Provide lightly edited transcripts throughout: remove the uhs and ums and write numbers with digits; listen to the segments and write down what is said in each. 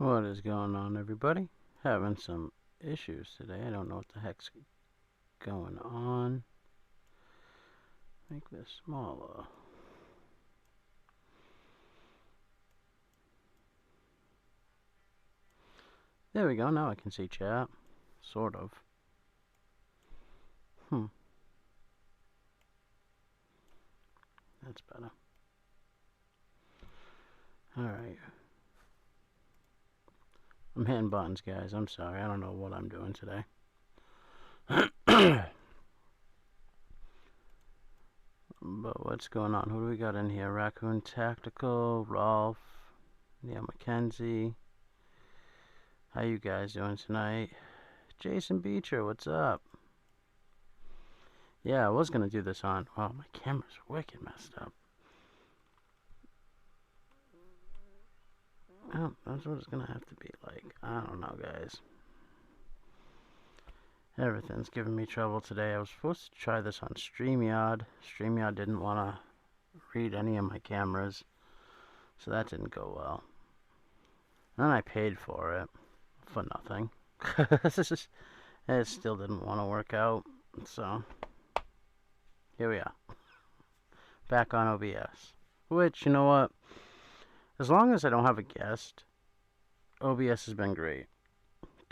What is going on, everybody? Having some issues today. I don't know what the heck's going on. Make this smaller. There we go. Now I can see chat. Sort of. That's better. Alright. I'm hitting buttons, guys. I'm sorry. I don't know what I'm doing today. But what's going on? Who do we got in here? Raccoon Tactical, Rolf, Neil Mackenzie. How you guys doing tonight? Jason Beecher, what's up? Yeah, I was going to do this on... Oh, my camera's wicked messed up. Oh, that's what it's going to have to be like. I don't know, guys. Everything's giving me trouble today. I was supposed to try this on StreamYard. StreamYard didn't want to read any of my cameras, so that didn't go well. And then I paid for it for nothing. It still didn't want to work out, so here we are. Back on OBS. Which, you know what? As long as I don't have a guest, OBS has been great.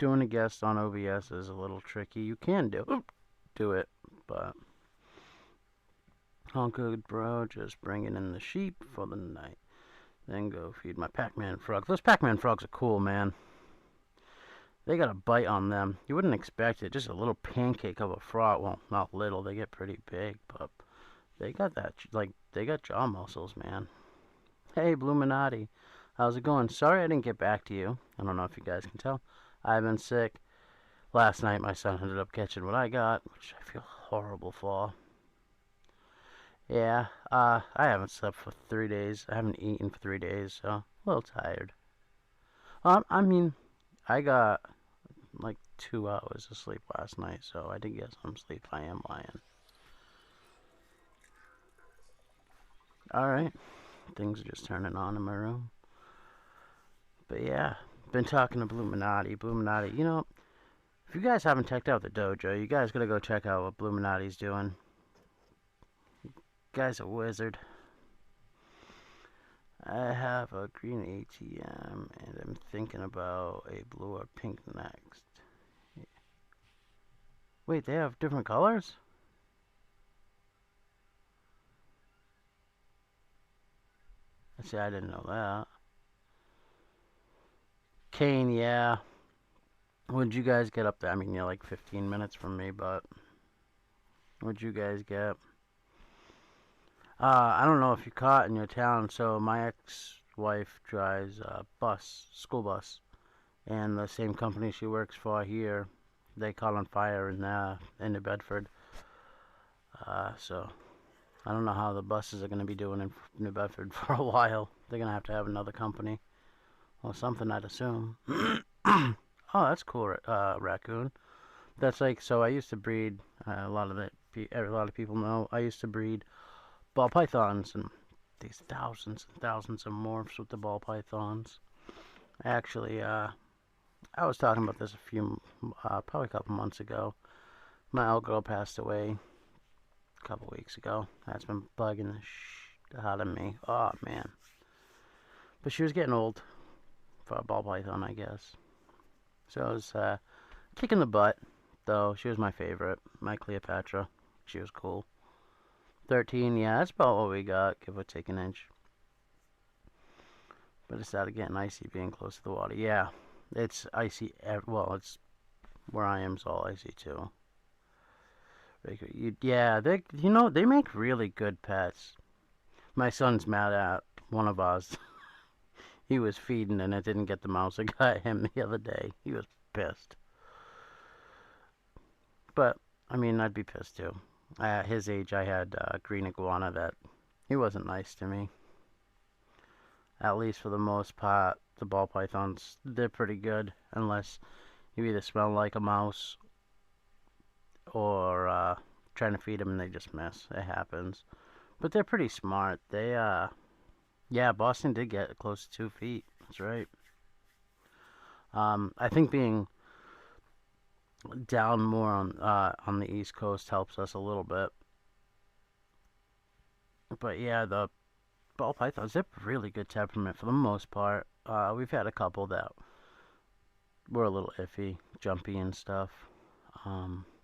Doing a guest on OBS is a little tricky. You can do it, but all good, bro. Just bringing in the sheep for the night. Then go feed my Pac-Man frog. Those Pac-Man frogs are cool, man. They got a bite on them. You wouldn't expect it. Just a little pancake of a frog. Well, not little. They get pretty big, but they got that, like, they got jaw muscles, man. Hey, Bluminati. How's it going? Sorry I didn't get back to you. I don't know if you guys can tell. I've been sick. Last night my son ended up catching what I got, which I feel horrible for. Yeah, I haven't slept for 3 days. I haven't eaten for 3 days, so a little tired. I mean, I got like 2 hours of sleep last night, so I did get some sleep. I am lying. Alright, things are just turning on in my room. But yeah, been talking to Bluminati. Bluminati, you know, if you guys haven't checked out the dojo, you guys gotta go check out what Bluminati's doing. Guy's a wizard. I have a green ATM, and I'm thinking about a blue or pink next. Wait, they have different colors? See, I didn't know that. Kane, yeah. What'd you guys get up there? I mean, you're like 15 minutes from me, but what'd you guys get? I don't know if you caught in your town, so my ex-wife drives a school bus, and the same company she works for here, they caught on fire in New Bedford. So I don't know how the buses are going to be doing in New Bedford for a while. They're going to have another company or something, I'd assume. Oh, that's cool, Raccoon. That's like, so I used to breed, a lot of people know, I used to breed ball pythons, and these thousands and thousands of morphs with the ball pythons. Actually, I was talking about this probably a couple months ago. My old girl passed away a couple weeks ago. That's been bugging the shit out of me. Oh, man. But she was getting old for a ball python, I guess. So I was kicking the butt, though. She was my favorite. My Cleopatra. She was cool. 13, yeah, that's about what we got, give or take an inch. But it started getting icy being close to the water. Yeah, it's icy. Well, it's where I am, it's all icy too. Yeah, they make really good pets. My son's mad at one of ours. He was feeding and it didn't get the mouse that got him the other day. He was pissed. But, I mean, I'd be pissed too. At his age, I had green iguana that he wasn't nice to me. At least for the most part, the ball pythons, they're pretty good. Unless you either smell like a mouse or trying to feed them and they just miss. It happens. But they're pretty smart. Yeah, Boston did get close to 2 feet. That's right. I think being down more on the East Coast helps us a little bit. But yeah, the ball pythons, they're really good temperament for the most part. We've had a couple that were a little iffy, jumpy and stuff,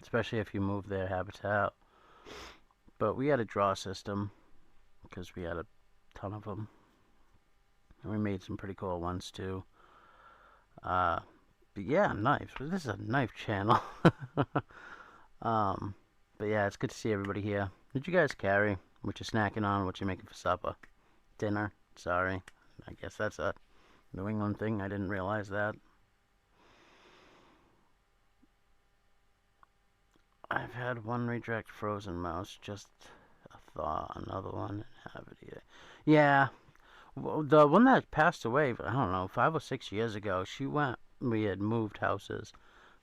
especially if you move their habitat. But we had a draw system because we had a ton of them. And we made some pretty cool ones too. Uh, but yeah, knives. This is a knife channel. um, but yeah, it's good to see everybody here. Did you guys carry? What you snacking on? What you making for supper? Dinner? Sorry. I guess that's a New England thing. I didn't realize that. I've had one redirect frozen mouse. Just a thaw. Another one. Have it either. Yeah, well, the one that passed away, I don't know, 5 or 6 years ago, she went, we had moved houses.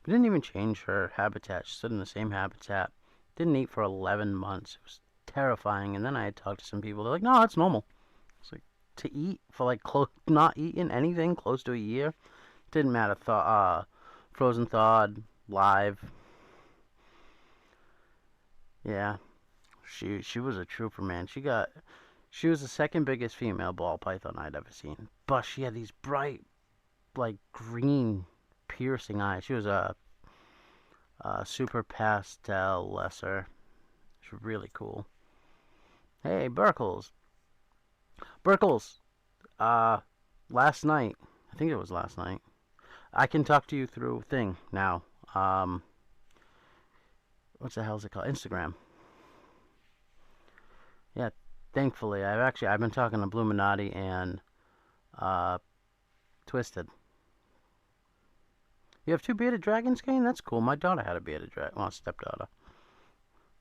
We didn't even change her habitat. She stood in the same habitat. Didn't eat for 11 months. It was terrifying. And then I had talked to some people. They're like, no, that's normal. It's like, to eat for like not eating anything close to a year. Didn't matter. Frozen thawed, live. Yeah. She was a trooper, man. She was the second biggest female ball python I'd ever seen. But she had these bright, like green, piercing eyes. She was a super pastel lesser. She's really cool. Hey, Burkles. Burkles. Uh, last night. I think it was last night. I can talk to you through thing now. Um, what's the hell's it called? Instagram. Yeah. Thankfully, I've been talking to Bluminati and uh Twisted. You have two bearded dragons, Kane? That's cool. My daughter had a bearded dragon. Well, stepdaughter.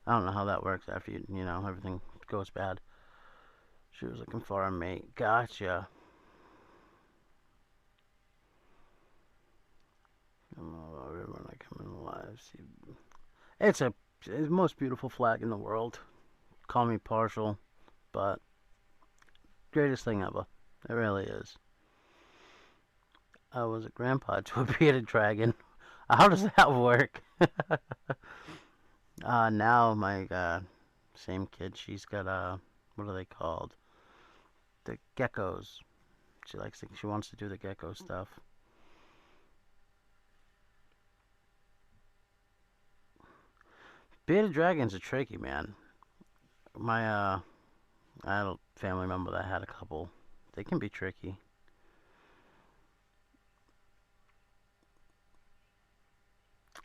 I don't know how that works after everything goes bad. She was looking for a mate. Gotcha. When I come in live, see, it's the most beautiful flag in the world. Call me partial, but greatest thing ever. It really is. I was a grandpa to a bearded dragon. How does that work? Now my same kid, she's got what are they called? The geckos. She wants to do the gecko stuff. Bearded dragons are tricky, man. My I had a family member that had a couple. They can be tricky.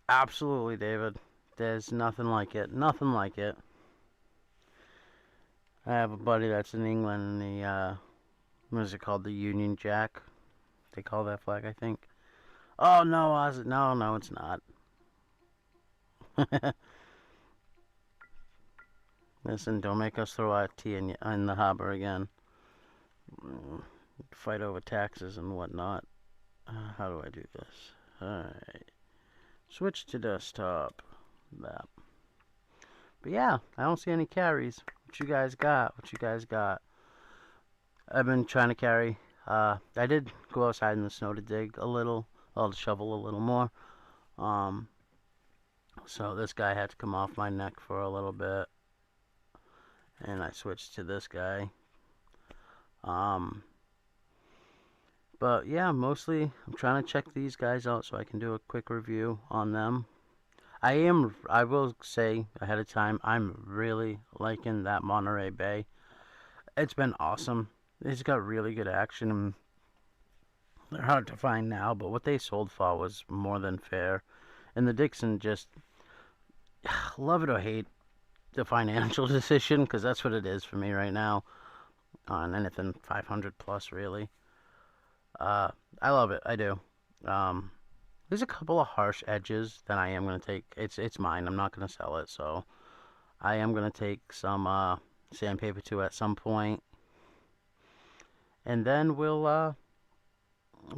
Absolutely, David. There's nothing like it. Nothing like it. I have a buddy that's in England, and what is it called? The Union Jack. They call that flag, I think. Oh no, Oz! No, no, it's not. Listen, don't make us throw our tea in the harbor again. Fight over taxes and whatnot. How do I do this? Alright. Switch to desktop. Map. But yeah, I don't see any carries. What you guys got? What you guys got? I've been trying to carry. I did go outside in the snow to dig a little. I'll shovel a little more. Um, so this guy had to come off my neck for a little bit. And I switched to this guy. But yeah, mostly I'm trying to check these guys out so I can do a quick review on them. I will say ahead of time, I'm really liking that Monterey Bay. It's been awesome. It's got really good action. They're hard to find now, but what they sold for was more than fair. And the Dixon, just love it or hate the financial decision, because that's what it is for me right now on anything 500 plus, really. Uh, I love it. I do. Um, there's a couple of harsh edges that I am gonna take. It's mine. I'm not gonna sell it, so I am gonna take some sandpaper to at some point, and then we'll.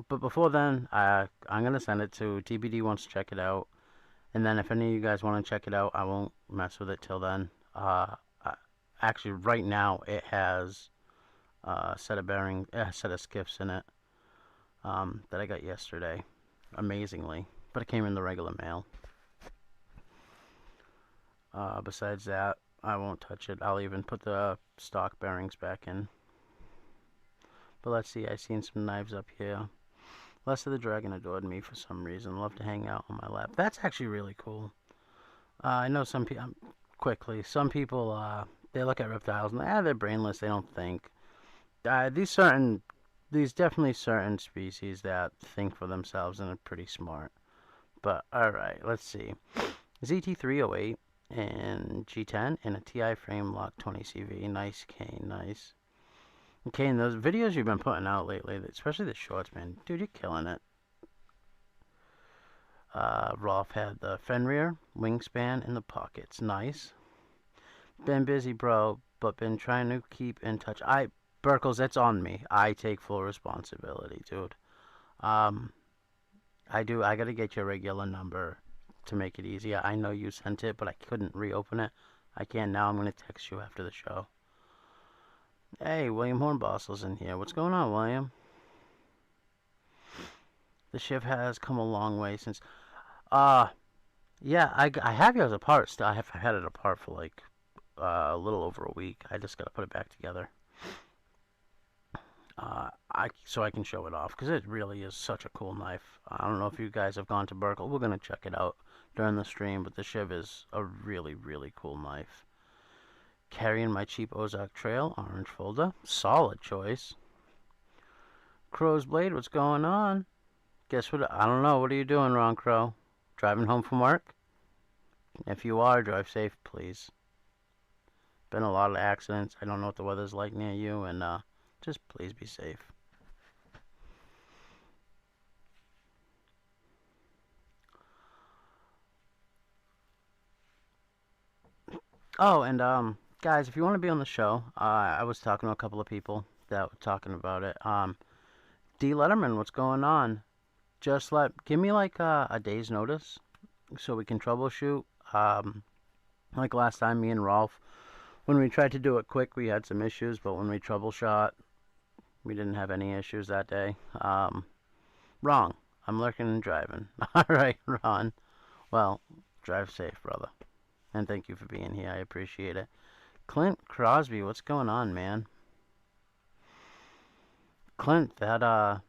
But before then, I'm gonna send it to TBD. Wants to check it out, and then if any of you guys want to check it out, I won't mess with it till then. Actually, right now it has a set of skiffs in it that I got yesterday. amazingly, but it came in the regular mail. Besides that, I won't touch it. I'll even put the stock bearings back in. But let's see, I seen some knives up here. Less of the Dragon adored me for some reason. Love to hang out on my lap. That's actually really cool. I know some people, quickly, some people, they look at reptiles and they're brainless, they don't think. These definitely certain species that think for themselves and are pretty smart. But, alright, let's see. ZT308 and G10 and a TI frame lock 20CV. Nice, Kane, nice. Kane, those videos you've been putting out lately, especially the shorts, man, dude, you're killing it. Rolf had the Fenrir, wingspan, and the pockets. Nice. Been busy, bro, but been trying to keep in touch. Burkles, that's on me. I take full responsibility, dude. I gotta get your regular number to make it easier. I know you sent it, but I couldn't reopen it. I can now. I'm gonna text you after the show. Hey, William Hornbostle's in here. What's going on, William? The shift has come a long way since. Yeah, I have yours apart still. I have had it apart for like a little over a week. I just gotta put it back together. So I can show it off because it really is such a cool knife. I don't know if you guys have gone to Burkle. We're gonna check it out during the stream, but the Shiv is a really, really cool knife. Carrying my cheap Ozark Trail orange folder. Solid choice. Crow's Blade, what's going on? Guess what? I don't know. What are you doing, Ron Crow? Driving home from work? If you are, drive safe, please. Been a lot of accidents. I don't know what the weather's like near you, and just please be safe. Oh, and guys, if you want to be on the show, I was talking to a couple of people that were talking about it. D. Letterman, what's going on? Just give me like a day's notice so we can troubleshoot. Like last time, me and Rolf, when we tried to do it quick, we had some issues, but when we troubleshot, we didn't have any issues that day. Wrong. I'm lurking and driving. All right, Ron. Well, drive safe, brother. And thank you for being here. I appreciate it. Clint Crosby, what's going on, man? Clint, that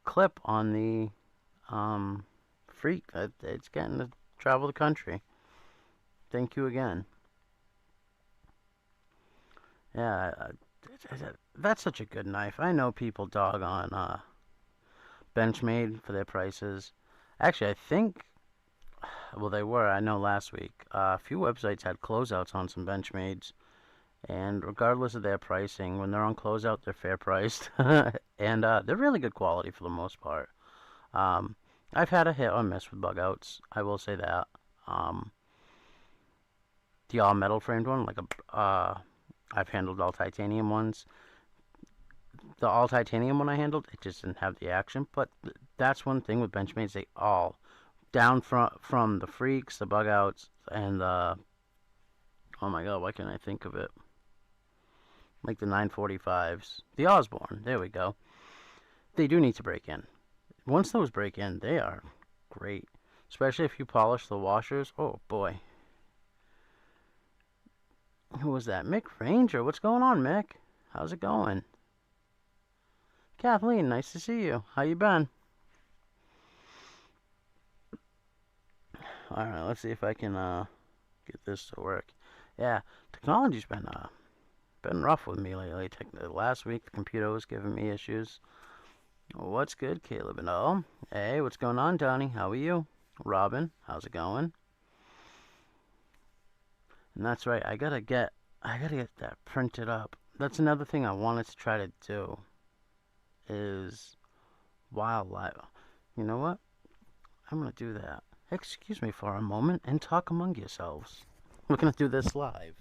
clip on the freak, it's getting to travel the country. Thank you again. Yeah, that's such a good knife. I know people dog on Benchmade for their prices. Actually, I think, well, they were. I know last week. A few websites had closeouts on some Benchmades. And regardless of their pricing, when they're on closeout, they're fair priced. And they're really good quality for the most part. I've had a hit or miss with bug outs. I will say that. The all metal framed one, I've handled all titanium ones. The all titanium one I handled, it just didn't have the action. But that's one thing with Benchmates, they all, down from the freaks, the bug outs, and the, oh my god, why can't I think of it? Like the 945s, the Osborne, there we go. They do need to break in. Once those break in, they are great. Especially if you polish the washers. Oh boy. Who was that? Mick Ranger. What's going on, Mick? How's it going? Kathleen, nice to see you. How you been? Alright, let's see if I can get this to work. Yeah, technology's been rough with me lately. Last week the computer was giving me issues. What's good, Caleb and all? Hey, what's going on, Tony? How are you? Robin, how's it going? And that's right, I gotta get that printed up. That's another thing I wanted to try to do is wildlife. You know what? I'm gonna do that. Excuse me for a moment and talk among yourselves. We're gonna do this live.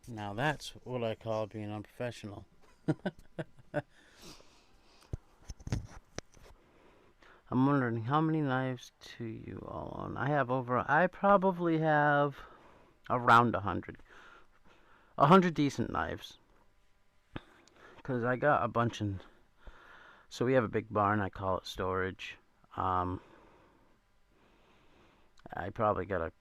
Now that's what I call being unprofessional. I'm wondering how many knives do you all own? I probably have around 100. 100 decent knives. Because I got a bunch in. So we have a big barn, I call it storage. Um, I probably got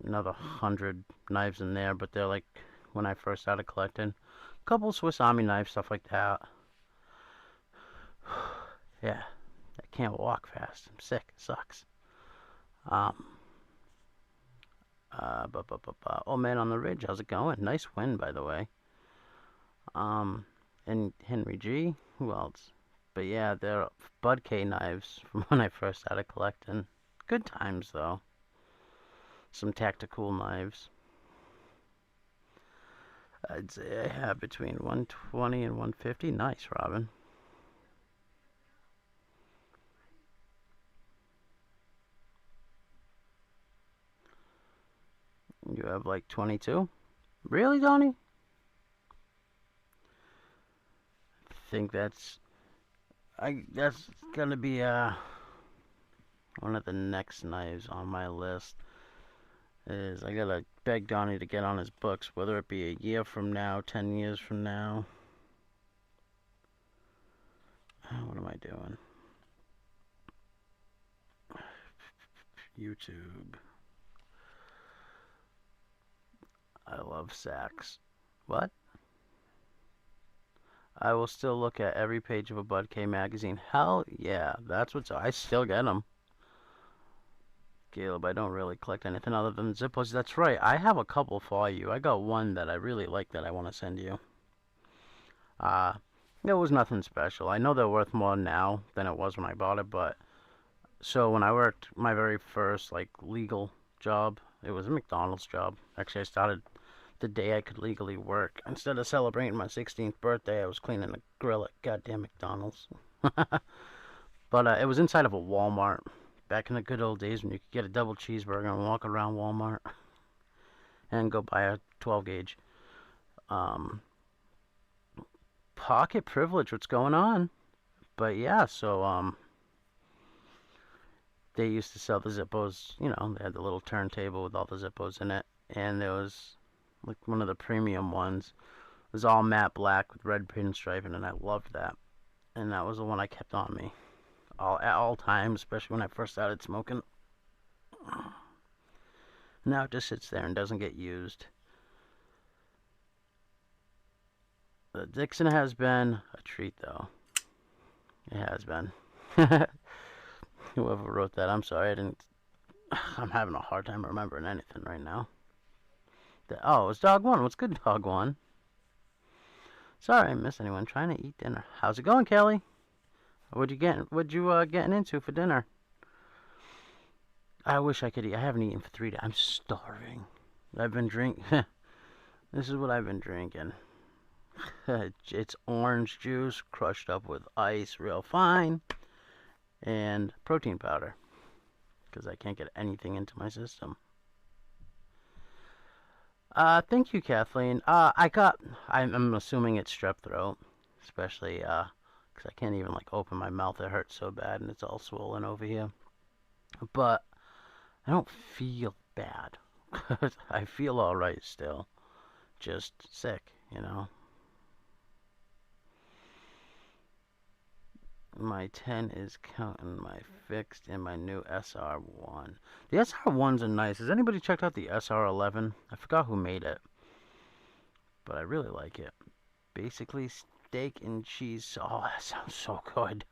another 100 knives in there, but they're like when I first started collecting. A couple Swiss Army knives, stuff like that. Yeah, I can't walk fast. I'm sick. It sucks. Um, oh man, on the ridge, how's it going? Nice win, by the way. Um, and Henry G. Who else? But yeah, they're Bud K knives from when I first started collecting. Good times though. Some tactical knives. I'd say I have between 120 and 150. Nice, Robin. You have like 22? Really, Donnie? Think that's gonna be one of the next knives on my list. Is I gotta beg Donnie to get on his books, whether it be a year from now, 10 years from now. What am I doing? YouTube. I love sacks. What? I will still look at every page of a Bud K magazine. Hell yeah, that's what's. I still get them. Caleb, I don't really collect anything other than Zippos. That's right. I have a couple for you. I got one that I really like that I want to send you. Uh, it was nothing special. I know they're worth more now than it was when I bought it, but so when I worked my very first like legal job, it was a McDonald's job. Actually, I started the day I could legally work. Instead of celebrating my 16th birthday, I was cleaning the grill at goddamn McDonald's. But it was inside of a Walmart back in the good old days when you could get a double cheeseburger and walk around Walmart and go buy a 12 gauge. Um, Pocket privilege, what's going on? But yeah, so they used to sell the Zippos. You know, they had the little turntable with all the Zippos in it, and there was like one of the premium ones. It was all matte black with red pinstriping, and I loved that. And that was the one I kept on me at all times, especially when I first started smoking. Now it just sits there and doesn't get used. The Dixon has been a treat, though. It has been. Whoever wrote that, I'm sorry, I didn't. I'm having a hard time remembering anything right now. Oh, it was Dog One. What's good, Dog One? Sorry, I missed anyone trying to eat dinner. How's it going, Kelly? What'd you getting into for dinner? I wish I could eat. I haven't eaten for 3 days. I'm starving. I've been drinking. This is what I've been drinking. It's orange juice crushed up with ice, real fine, and protein powder because I can't get anything into my system. Thank you, Kathleen. I'm assuming it's strep throat, especially because I can't even like open my mouth. It hurts so bad and it's all swollen over here. But I don't feel bad. I feel all right still, just sick, you know. My 10 is counting my fixed and my new SR1. The SR1s are nice. Has anybody checked out the SR11? I forgot who made it, but I really like it. Basically, steak and cheese. Oh, that sounds so good.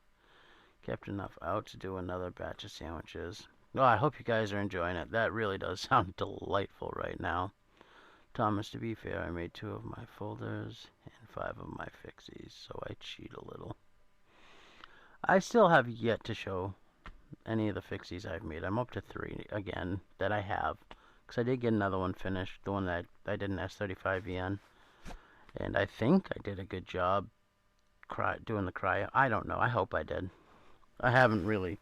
Kept enough out to do another batch of sandwiches. Oh, I hope you guys are enjoying it. That really does sound delightful right now. Thomas, to be fair, I made 2 of my folders and 5 of my fixies, so I cheat a little. I still have yet to show any of the fixies I've made. I'm up to 3 again that I have. Because I did get another one finished, the one that I did an S35VN. And I think I did a good job doing the cryo. I don't know. I hope I did. I haven't really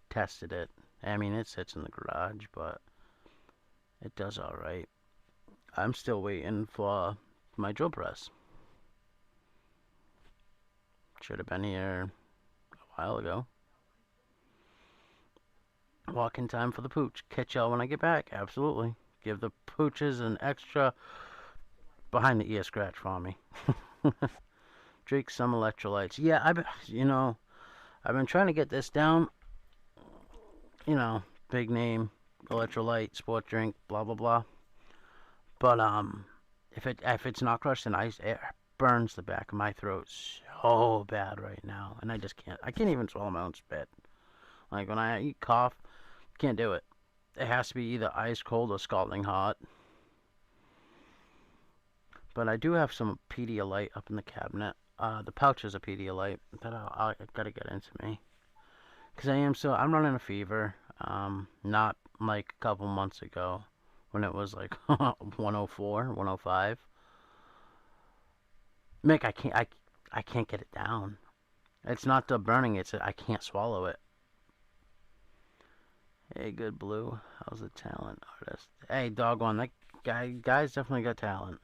tested it. I mean, it sits in the garage, but it does alright. I'm still waiting for my drill press. Should have been here a while ago. Walk-in time for the pooch. Catch y'all when I get back. Absolutely. Give the pooches an extra behind the ear scratch for me. Drink some electrolytes. Yeah, I've been trying to get this down. Big name, electrolyte, sport drink, blah blah blah. But if it's not crushed in ice, it burns the back of my throat so bad right now, and I just can't. I can't even swallow my own spit. Like when I eat cough, can't do it. It has to be either ice cold or scalding hot. But I do have some Pedialyte up in the cabinet. The pouch is a Pedialyte that I gotta get into me. Because I'm running a fever. Not like a couple months ago when it was like 104, 105. Mick, I can't get it down. It's not the burning, I can't swallow it. Hey, good blue. How's the talent artist? Hey, doggone, that guy's definitely got talent.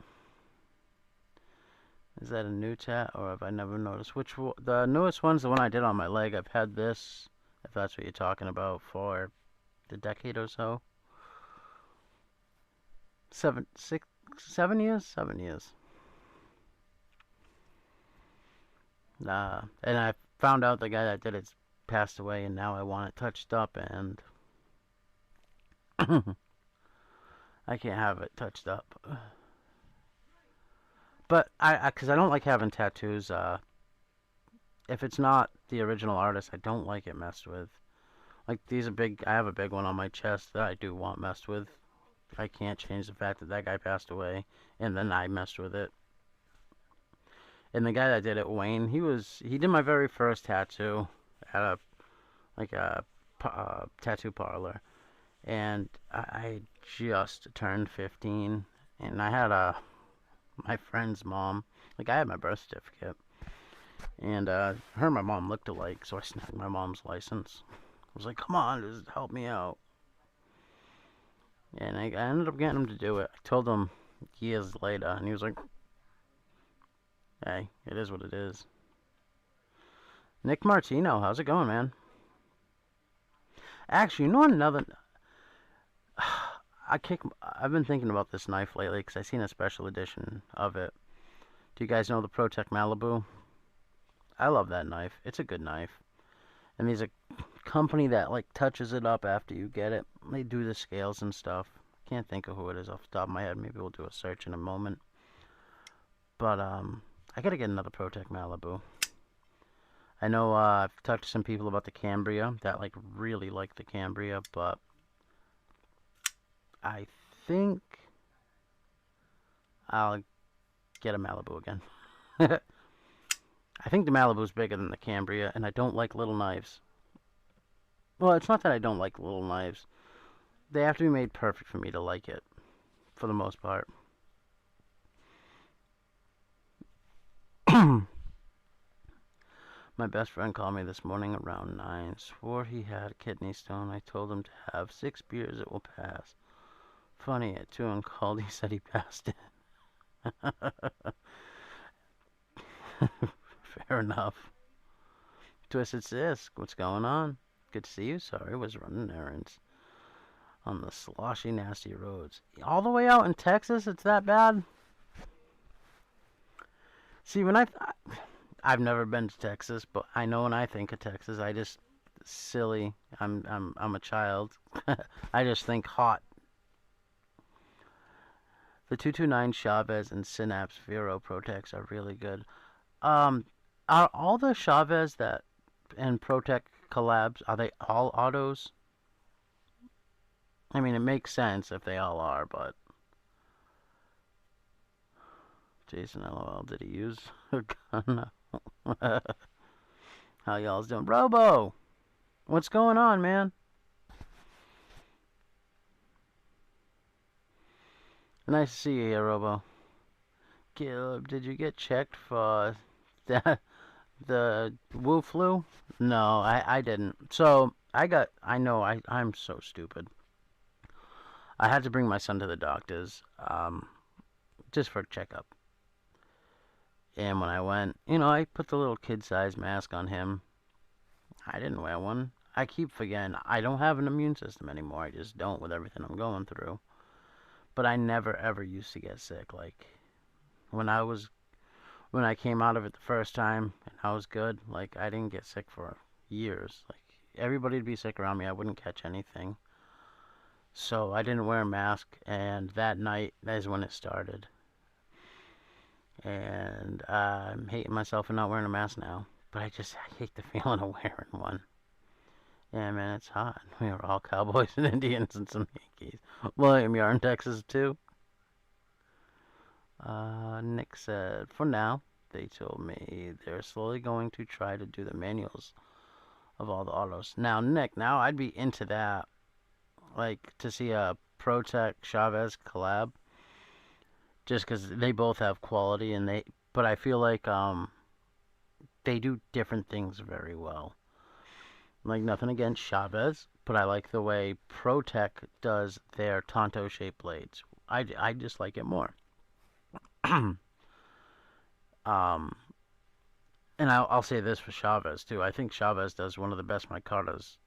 Is that a new tat, or have I never noticed? The newest one's the one I did on my leg. I've had this, if that's what you're talking about, for the decade or so. 7 years? 7 years. And I found out the guy that did it passed away, and now I want it touched up, and I can't have it touched up. But because I don't like having tattoos. If it's not the original artist, I don't like it messed with. Like I have a big one on my chest that I do want messed with. I can't change the fact that guy passed away, and then I messed with it. And the guy that did it, Wayne, he did my very first tattoo at a tattoo parlor, and I just turned 15, and I had my friend's mom, like I had my birth certificate, and her and my mom looked alike, so I snagged my mom's license. I was like, come on, just help me out. And I ended up getting him to do it. I told him years later, and he was like, hey, it is what it is. Nick Martino, how's it going, man? Actually, you know another... I've been thinking about this knife lately because I seen a special edition of it. Do you guys know the ProTech Malibu? I love that knife. It's a good knife. And there's a company that like touches it up after you get it. They do the scales and stuff. Can't think of who it is off the top of my head. Maybe we'll do a search in a moment. But I gotta get another ProTech Malibu. I know I've talked to some people about the Cambria that like really like the Cambria, but I think I'll get a Malibu again. I think the Malibu's bigger than the Cambria, and I don't like little knives. Well, it's not that I don't like little knives. They have to be made perfect for me to like it, for the most part. My best friend called me this morning around 9. Swore he had a kidney stone. I told him to have 6 beers, it will pass. Funny, at 2 and called, he said he passed it. Fair enough. Twisted Sis, what's going on? Good to see you. Sorry, was running errands on the sloshy, nasty roads. All the way out in Texas, it's that bad? See, I've never been to Texas, but I know when I think of Texas, I just silly. I'm a child. I just think hot. The 229 Chavez and Synapse Vero Protex are really good. Are all the Chavez and Protec collabs, are they all autos? I mean, it makes sense if they all are, but... Jason, LOL, did he use a gun? How y'all's doing? Robo! What's going on, man? Nice to see you here, Robo. Caleb, did you get checked for the Wu flu? No, I didn't. So, I'm so stupid. I had to bring my son to the doctors. just for a checkup. And when I went, I put the little kid-sized mask on him. I didn't wear one. I keep forgetting I don't have an immune system anymore. I just don't with everything I'm going through. But I never ever used to get sick. Like when I came out of it the first time and I was good, like I didn't get sick for years. Like everybody'd be sick around me, I wouldn't catch anything. So I didn't wear a mask, and that night is when it started. And I'm hating myself for not wearing a mask now. But I hate the feeling of wearing one. Yeah, man, it's hot. We were all cowboys and Indians and some Yankees. William, you're in Texas too? Nick said, for now, they told me they're slowly going to try to do the manuals of all the autos. Now, Nick, now I'd be into that. Like, to see a Protec Chavez collab. Just because they both have quality but I feel like, they do different things very well. Like, nothing against Chavez, but I like the way Protec does their Tonto-shaped blades. I just like it more. um, and I'll say this for Chavez, too. I think Chavez does one of the best micatas.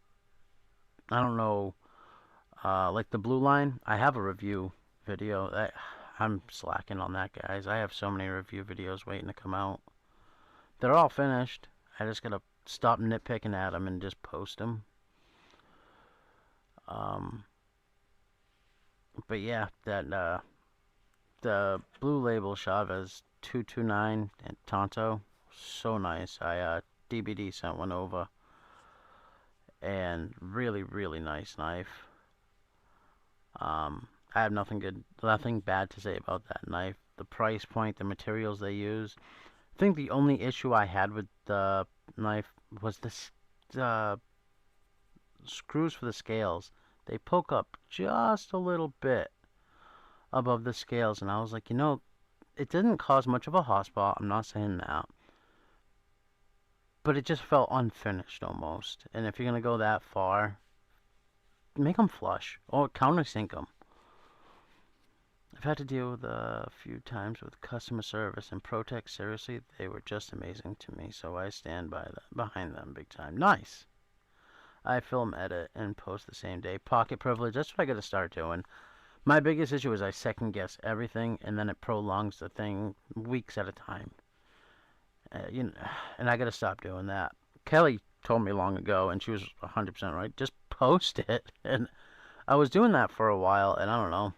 I don't know, like the blue line, I have a review video. I'm slacking on that, guys. I have so many review videos waiting to come out. They're all finished. I just gotta stop nitpicking at them and just post them. But yeah, the Blue Label Chavez 229 and Tonto, so nice. I DBD sent one over, and really, really nice knife. I have nothing bad to say about that knife. The price point, the materials they use. I think the only issue I had with the knife was the screws for the scales. They poke up just a little bit above the scales, and I was like, it didn't cause much of a hotspot. I'm not saying that, but it just felt unfinished almost. And if you're gonna go that far, make them flush or countersink them. I've had to deal with a few times with customer service and Protec. Seriously, they were just amazing to me, so I stand behind them big time. Nice. I film, edit, and post the same day. Pocket privilege, that's what I gotta start doing. My biggest issue is I second guess everything, and then it prolongs the thing weeks at a time. And I gotta stop doing that. Kelly told me long ago, and she was 100% right. Just post it, and I was doing that for a while, and I don't know.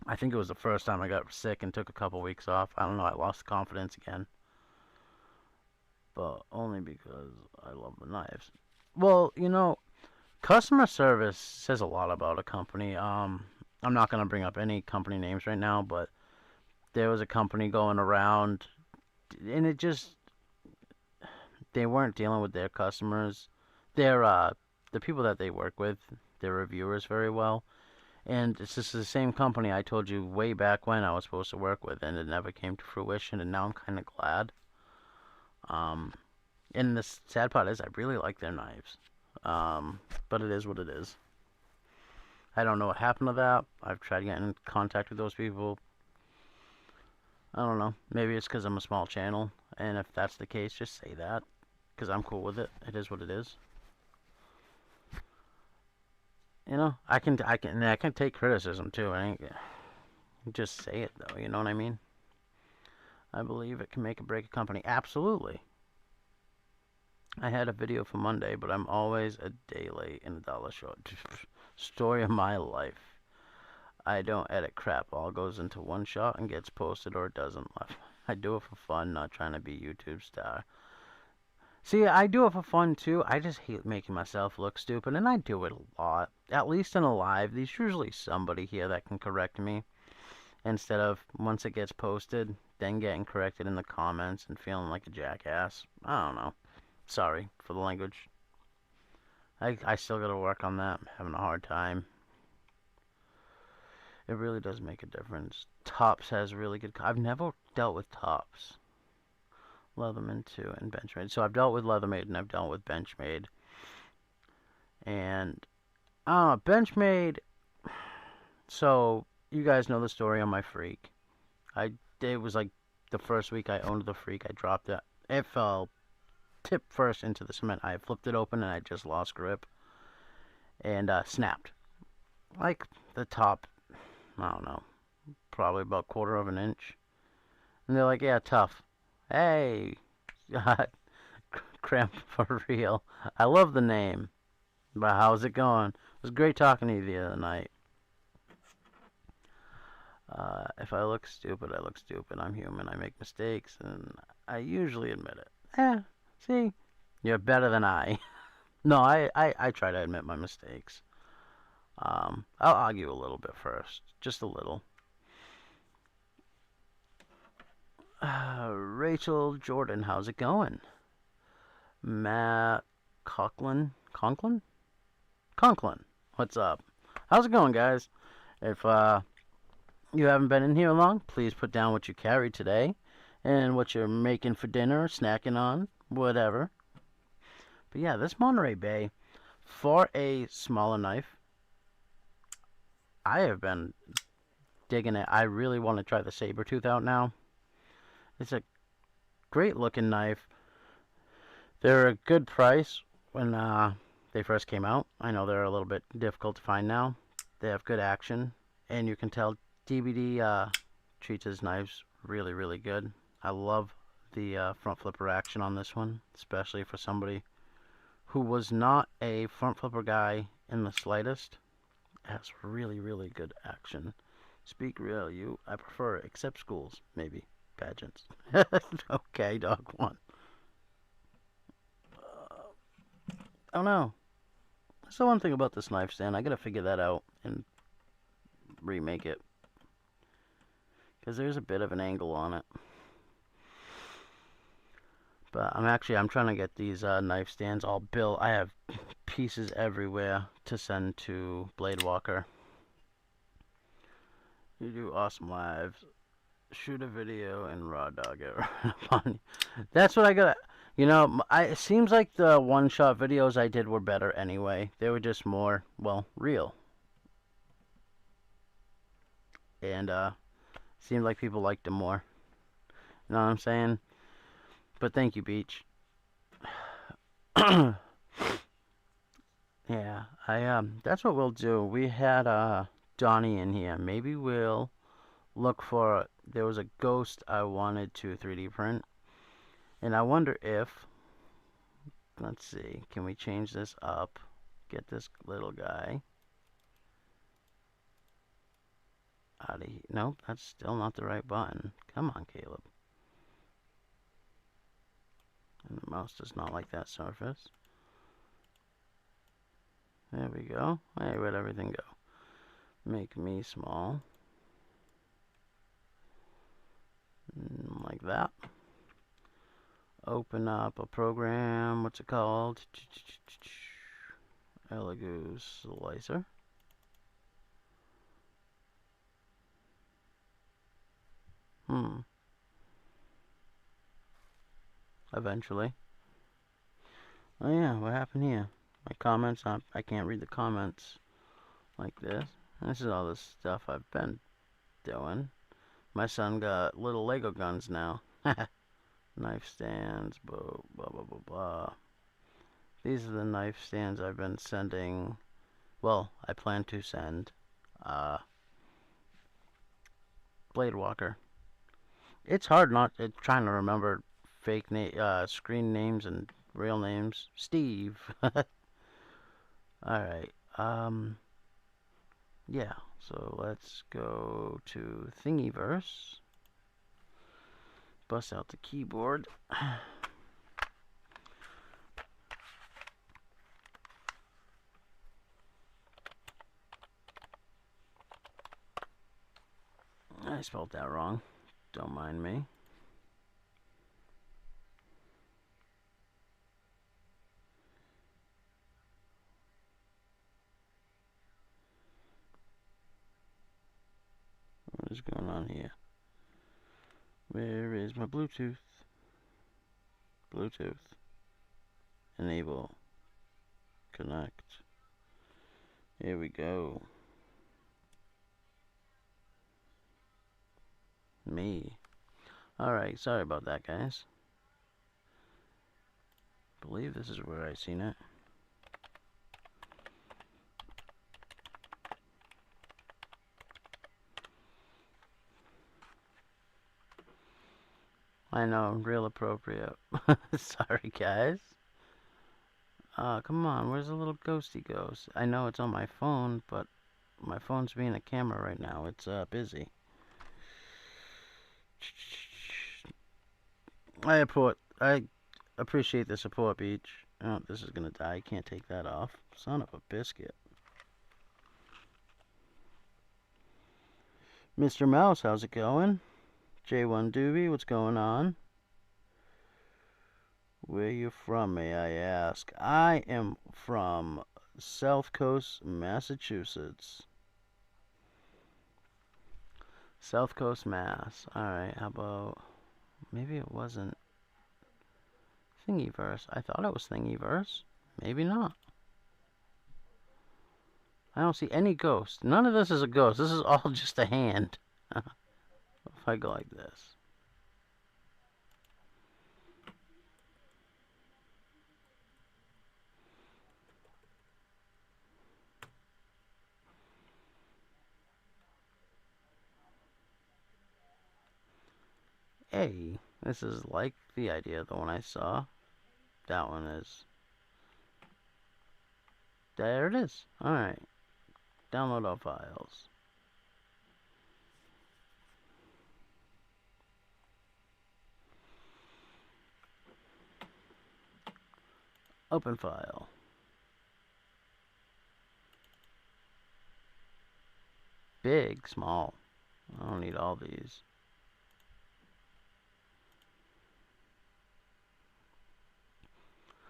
I think it was the first time I got sick and took a couple weeks off. I don't know. I lost confidence again, but only because I love the knives. Well, customer service says a lot about a company. I'm not gonna bring up any company names right now, but there was a company going around, and they weren't dealing with their customers, the people that they work with, their reviewers very well. And it's just the same company I told you way back when I was supposed to work with, and it never came to fruition, and now I'm kind of glad. And the sad part is I really like their knives. But it is what it is. I don't know what happened to that. I've tried getting in contact with those people. I don't know. Maybe it's because I'm a small channel, and if that's the case, just say that, because I'm cool with it. It is what it is. I can take criticism too. I ain't just say it though. You know what I mean? I believe it can make or break a company. Absolutely. I had a video for Monday, but I'm always a day late and $1 short. Story of my life. I don't edit crap. All goes into one shot and gets posted, or it doesn't. I do it for fun, not trying to be YouTube star. See, I do it for fun too. I just hate making myself look stupid, and I do it a lot. At least in a live, there's usually somebody here that can correct me, instead of once it gets posted, then getting corrected in the comments and feeling like a jackass. I don't know. Sorry for the language. I still gotta work on that. I'm having a hard time. It really does make a difference. Tops has really good... I've never dealt with Tops. Leatherman too, and Benchmade. So I've dealt with Leathermade and I've dealt with Benchmade. And Benchmade. So you guys know the story on my Freak. It was like the first week I owned the Freak. I dropped it. It fell tip first into the cement. I flipped it open and I just lost grip and snapped. Like the top, I don't know, probably about quarter of an inch. And they're like, yeah, tough. Hey, cramp for real. I love the name. But how's it going? It was great talking to you the other night. If I look stupid, I look stupid. I'm human. I make mistakes, and I usually admit it. See, you're better than I. No, I try to admit my mistakes. I'll argue a little bit first, just a little. Rachel Jordan, how's it going? Matt Conklin, what's up? How's it going, guys? If you haven't been in here long, please put down what you carried today and what you're making for dinner, snacking on, whatever. But yeah, this Monterey Bay, for a smaller knife, I have been digging it. I really want to try the Sabertooth out now. It's a great looking knife. They're a good price when they first came out. I know they're a little bit difficult to find now. They have good action, and you can tell DVD treats his knives really, really good. I love the front flipper action on this one, especially for somebody who was not a front flipper guy in the slightest. It has really, really good action. Speak real, you. I prefer it, except schools, maybe. Pageants. Okay, dog one. Oh no. That's the one thing about this knife stand. I gotta figure that out and remake it. Because there's a bit of an angle on it. But I'm trying to get these knife stands all built. I have pieces everywhere to send to Blade Walker. You do awesome lives. Shoot a video and raw dog it. That's what I got. You know, it seems like the one-shot videos I did were better anyway. They were just more, well, real. And seemed like people liked them more. You know what I'm saying? But thank you, Beach. Yeah, that's what we'll do. We had Donnie in here. Maybe we'll look for. There was a ghost I wanted to 3D print, and I wonder if. Let's see. Can we change this up? Get this little guy out of here. Nope, that's still not the right button. Come on, Caleb. And the mouse does not like that surface. There we go. Hey, where'd everything go? Make me small. Like that. Open up a program. What's it called? Elegoo Slicer. Eventually. Oh yeah, what happened here? My comments, I can't read the comments like this. This is all the stuff I've been doing. My son got little Lego guns now. Knife stands, blah, blah, blah, blah, blah. These are the knife stands I've been sending. Well, I plan to send. Blade Walker. It's hard not trying to remember fake screen names and real names. Steve. Alright. Yeah. So let's go to Thingiverse. Bust out the keyboard. I spelled that wrong. Don't mind me. What is going on here? Where is my Bluetooth? Bluetooth. Enable. Connect. Here we go. Me. Alright, sorry about that, guys. I believe this is where I seen it. I know, real appropriate. Sorry, guys. Come on, where's the little ghosty ghost? I know it's on my phone, but my phone's being a camera right now. It's, busy. I appreciate the support, Beach. Oh, this is gonna die. I can't take that off. Son of a biscuit. Mr. Mouse, how's it going? J1 Doobie, what's going on? Where you from, may I ask? I am from South Coast, Massachusetts. South Coast, Mass. Alright, how about... Maybe it wasn't Thingiverse. I thought it was Thingiverse. Maybe not. I don't see any ghost. None of this is a ghost. This is all just a hand. If I go like this. Hey, this is like the idea of the one I saw. That one is. There it is. Alright. Download all files. Open file. Big, small. I don't need all these.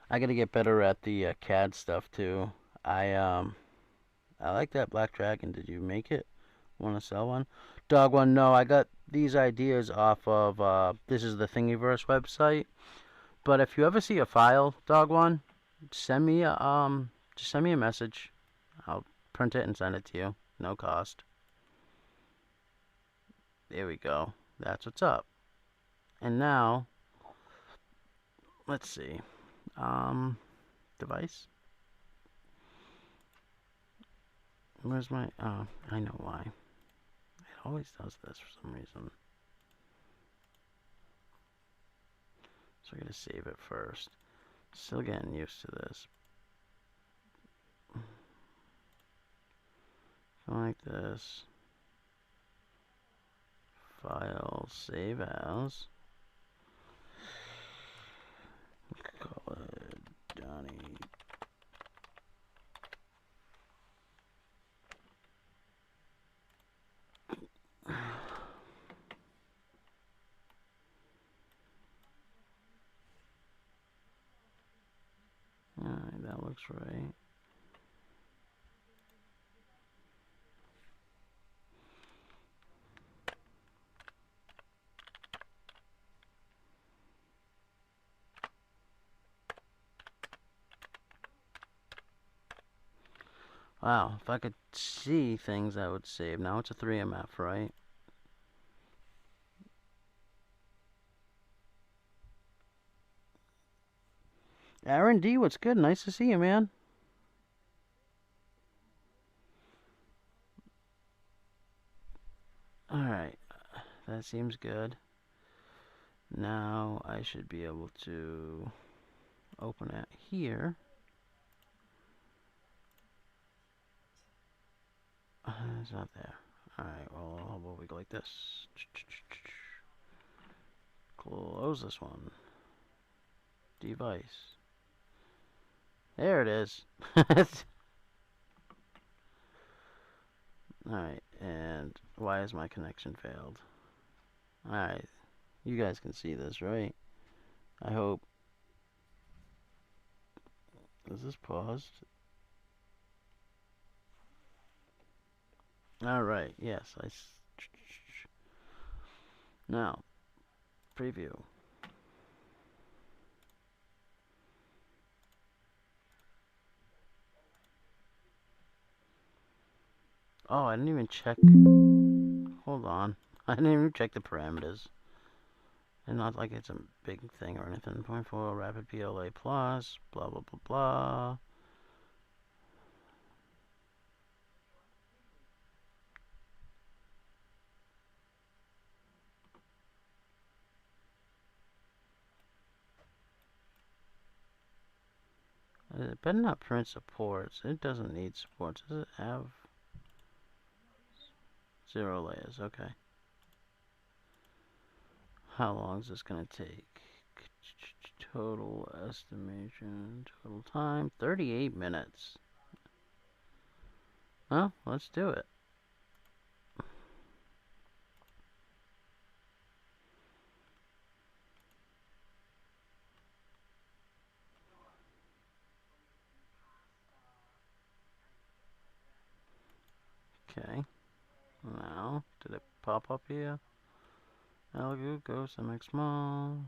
I gotta get better at the CAD stuff too. I like that black dragon. Did you make it? Want to sell one? Dog one? No, I got these ideas off of this is the Thingiverse website. But if you ever see a file, Dog one, send me a just send me a message. I'll print it and send it to you. No cost. There we go. That's what's up. And now, let's see. Device. Where's my? Oh, I know why. It always does this for some reason. So I gotta save it first. Still getting used to this. Like this. File, save as. Call it Donnie. Alright, that looks right. Wow, if I could see things I would save. Now it's a 3MF, right? Aaron D, what's good? Nice to see you, man. Alright, that seems good. Now I should be able to open it here. It's not there. Alright, well, how about we go like this? Close this one. Device. There it is. Alright, and why has my connection failed? Alright, you guys can see this, right? I hope. Is this paused? Alright, yes. Now, preview. Oh, I didn't even check. Hold on. I didn't even check the parameters. And not like it's a big thing or anything. 0.4 rapid PLA plus, blah, blah, blah, blah. It better not print supports. It doesn't need supports. Does it have 0 layers? Okay. How long is this going to take? Total estimation, total time, 38 minutes. Well, let's do it. Okay. Now, did it pop up here? Algo, Ghost, MX Small,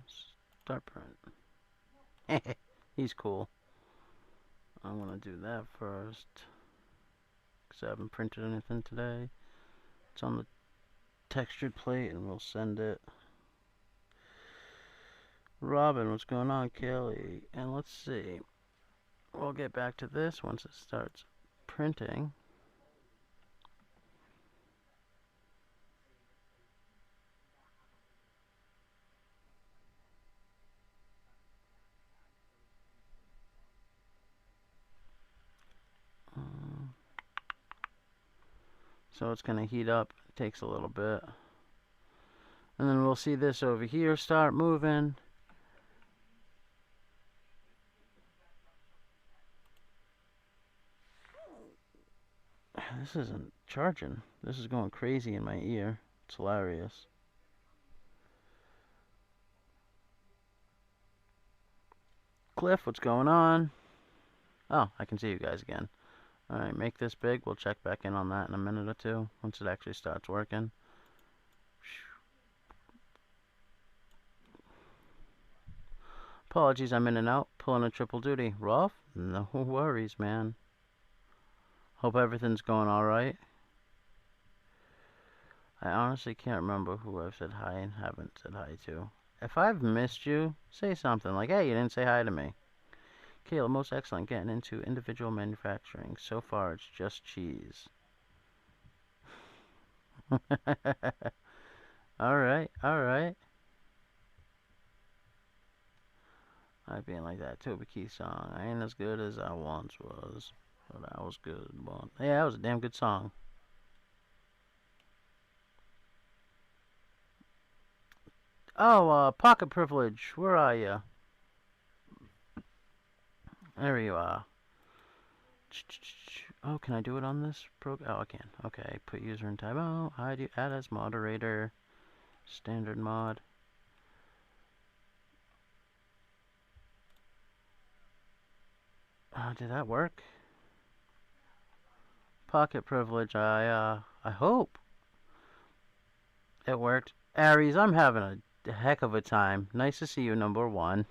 start print. He's cool. I'm gonna do that first, because I haven't printed anything today. It's on the textured plate, and we'll send it. Robin, what's going on, Kelly? And let's see. We'll get back to this once it starts printing. So it's going to heat up. It takes a little bit. And then we'll see this over here start moving. This isn't charging. This is going crazy in my ear. It's hilarious. Cliff, what's going on? Oh, I can see you guys again. Alright, make this big. We'll check back in on that in a minute or two once it actually starts working. Apologies, I'm in and out. Pulling a triple duty. Rolf? No worries, man. Hope everything's going alright. I honestly can't remember who I've said hi and haven't said hi to. If I've missed you, say something like, hey, you didn't say hi to me. Kayla, most excellent getting into individual manufacturing. So far, it's just cheese. Alright, alright. I've been like that Toby Keith song. I ain't as good as I once was, but I was good once. Yeah, that was a damn good song. Oh, Pocket Privilege, where are you? There you are. Oh, can I do it on this program? Oh, I can. Okay, put user in timeout. Hide you, add as moderator. Standard mod. Did that work? Pocket privilege. I hope it worked. Aries, I'm having a heck of a time. Nice to see you, number one.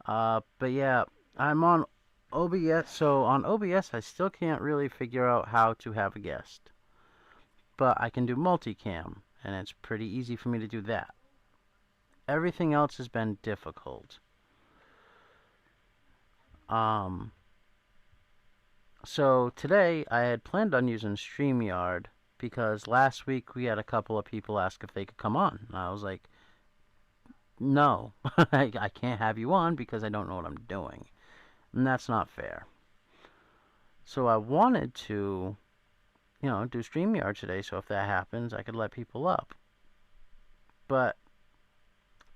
But yeah, I'm on OBS. So on OBS, I still can't really figure out how to have a guest. But I can do multicam, and it's pretty easy for me to do that. Everything else has been difficult. So today I had planned on using StreamYard because last week we had a couple of people ask if they could come on. And I was like, no, I can't have you on because I don't know what I'm doing. And that's not fair. So I wanted to, do StreamYard today, so if that happens, I could let people up. But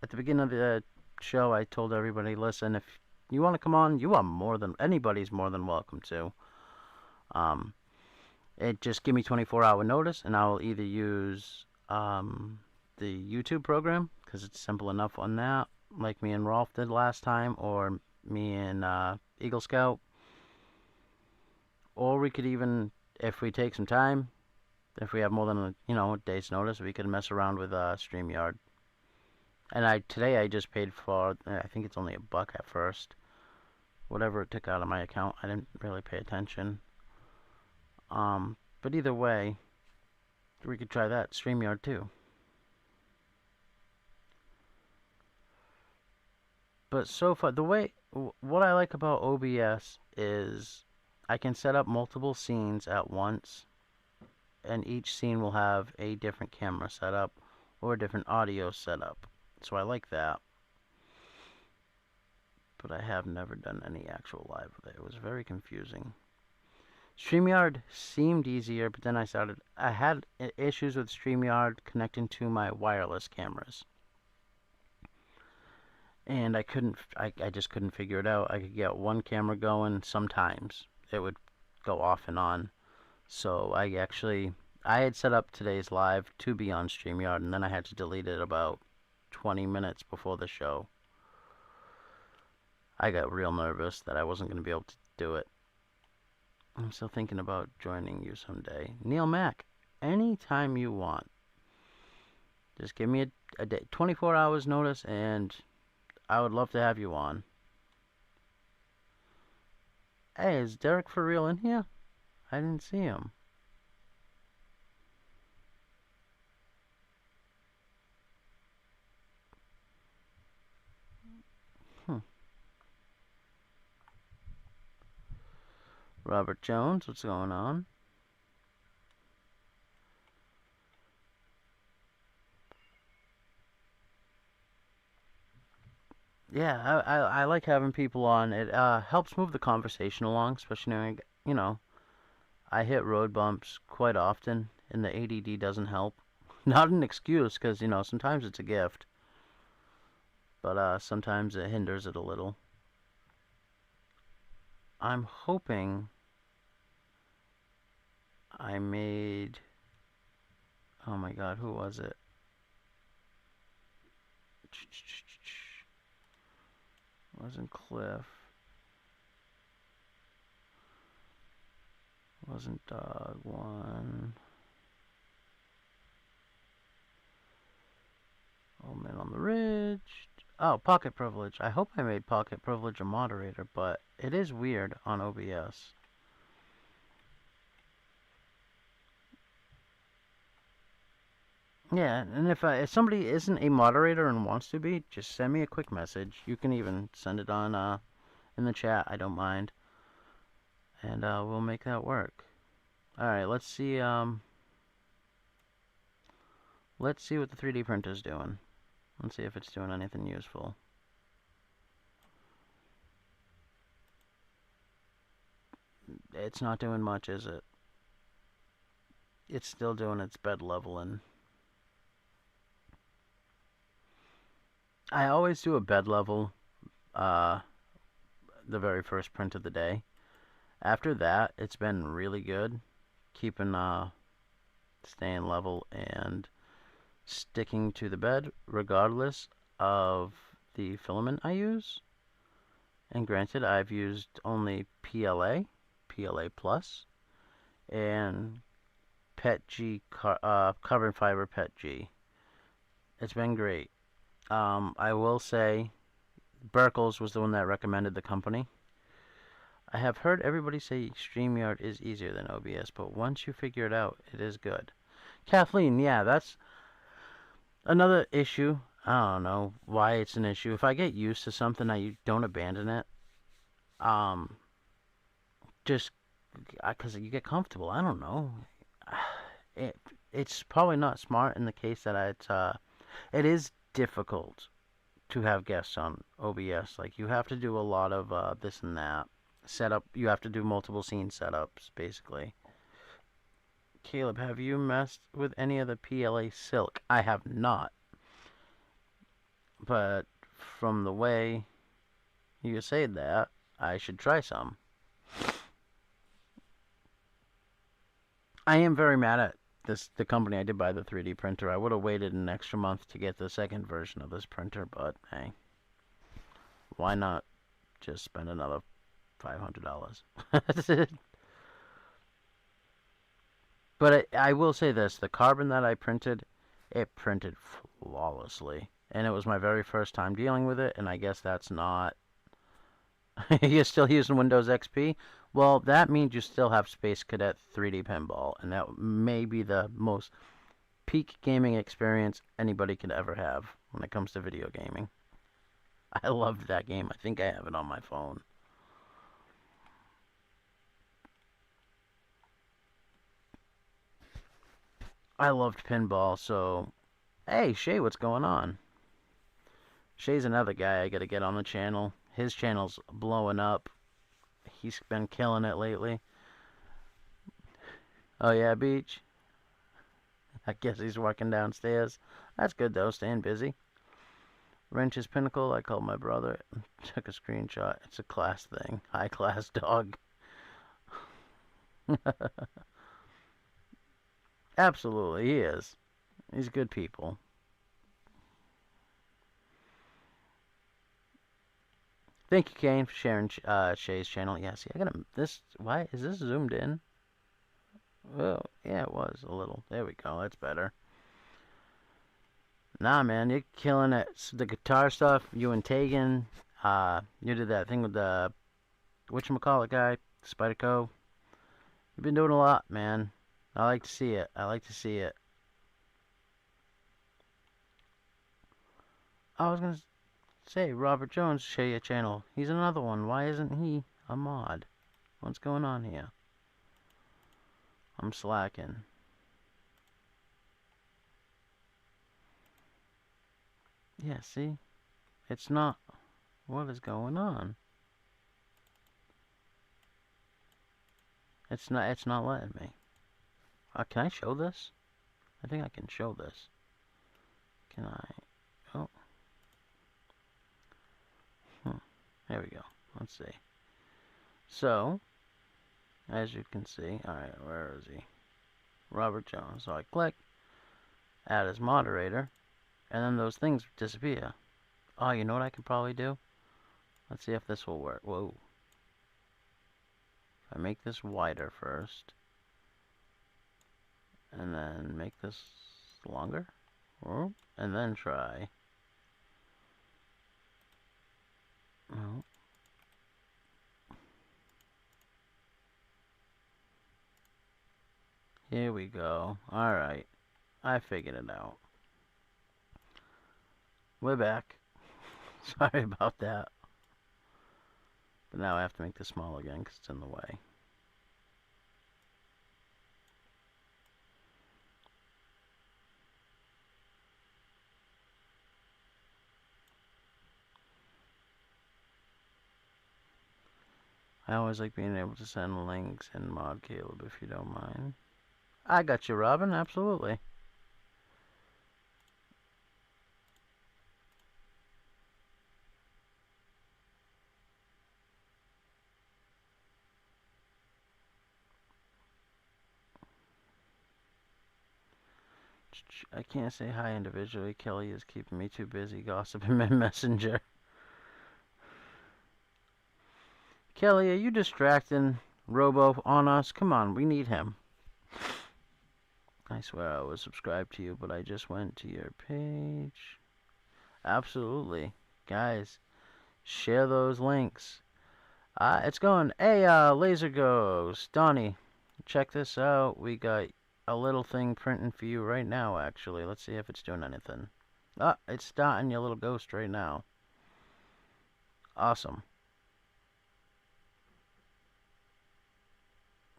at the beginning of the show, I told everybody, listen, if you want to come on, anybody's more than welcome to. It just give me 24-hour notice, and I'll either use the YouTube program, because it's simple enough on that, like me and Rolf did last time, or me and Eagle Scout. Or we could even, if we take some time, if we have more than a day's notice, we could mess around with StreamYard. And today I just paid for, I think it's only $1 at first. Whatever it took out of my account, I didn't really pay attention. But either way, we could try that, StreamYard too. But so far, what I like about OBS is I can set up multiple scenes at once, and each scene will have a different camera setup or a different audio setup. So I like that. But I have never done any actual live with it. It was very confusing. StreamYard seemed easier, but then I had issues with StreamYard connecting to my wireless cameras. And I just couldn't figure it out. I could get one camera going sometimes. It would go off and on. So I had set up today's live to be on StreamYard, and then I had to delete it about 20 minutes before the show. I got real nervous that I wasn't going to be able to do it. I'm still thinking about joining you someday. Neil Mack, anytime you want. Just give me a day, 24 hours notice, and I would love to have you on. Hey, is Derek for real in here? I didn't see him. Robert Jones, what's going on? Yeah, I like having people on. It helps move the conversation along, especially when, I hit road bumps quite often, and the ADD doesn't help. Not an excuse, because, sometimes it's a gift, but sometimes it hinders it a little. I'm hoping I made... Oh my god, who was it? Wasn't Cliff. Wasn't Dog One. Old Man on the Ridge. Oh, Pocket Privilege. I hope I made Pocket Privilege a moderator, but it is weird on OBS. Yeah, and if somebody isn't a moderator and wants to be, just send me a quick message. You can even send it on in the chat. I don't mind, and we'll make that work. All right, let's see. Let's see what the 3D printer's doing. Let's see if it's doing anything useful. It's not doing much, is it? It's still doing its bed leveling. I always do a bed level the very first print of the day. After that, it's been really good keeping staying level and sticking to the bed regardless of the filament I use. And granted, I've used only PLA Plus, and PET G, carbon fiber PET G. It's been great. I will say, Burkles was the one that recommended the company. I have heard everybody say StreamYard is easier than OBS, but once you figure it out, it is good. Kathleen, yeah, that's another issue. I don't know why it's an issue. If I get used to something, I don't abandon it. Just because you get comfortable. I don't know. It's probably not smart in the case that it is difficult to have guests on OBS. Like, you have to do a lot of this and that. Setup. You have to do multiple scene setups, basically. Caleb, have you messed with any of the PLA Silk? I have not. But from the way you say that, I should try some. I am very mad at the company I did buy the 3D printer. I would have waited an extra month to get the second version of this printer, but hey, why not just spend another $500? But I will say this, the carbon that I printed, it printed flawlessly. And it was my very first time dealing with it, and I guess that's not... You're still using Windows XP? Well, that means you still have Space Cadet 3D Pinball, and that may be the most peak gaming experience anybody could ever have when it comes to video gaming. I loved that game. I think I have it on my phone. I loved pinball, so... Hey, Shay, what's going on? Shay's another guy I gotta get on the channel. His channel's blowing up. He's been killing it lately. Oh yeah, Beach? I guess he's walking downstairs. That's good though, staying busy. Wrench's Pinnacle, I called my brother. Took a screenshot. It's a class thing. High class dog. Absolutely, he is. He's good people. Thank you, Kane, for sharing Shay's channel. Yeah, see, I gotta... This... Why? Is this zoomed in? Oh, yeah, it was a little. There we go. That's better. Nah, man, you're killing it. The guitar stuff, you and Tegan, you did that thing with the whatchamacallit guy, Spyderco. You've been doing a lot, man. I like to see it. I like to see it. I was gonna say, Robert Jones, share your channel. He's another one. Why isn't he a mod? What's going on here? I'm slacking. Yeah, see? It's not... What is going on? It's not letting me. Can I show this? I think I can show this. Can I? Oh. There we go. Let's see. So, as you can see, alright, where is he? Robert Jones. So I click, add as moderator, and then those things disappear. Oh, you know what I can probably do? Let's see if this will work. Whoa. If I make this wider first, and then make this longer, and then try. Oh. Here we go. Alright. I figured it out. We're back. Sorry about that. But now I have to make this small again because it's in the way. I always like being able to send links and mod Caleb if you don't mind. I got you, Robin. Absolutely. I can't say hi individually. Kelly is keeping me too busy gossiping in Messenger. Kelly, are you distracting Robo on us? Come on, we need him. I swear I was subscribed to you, but I just went to your page. Absolutely. Guys, share those links. It's going. Hey, Laser Ghost. Donnie, check this out. We got a little thing printing for you right now, actually. Let's see if it's doing anything. It's starting your little ghost right now. Awesome.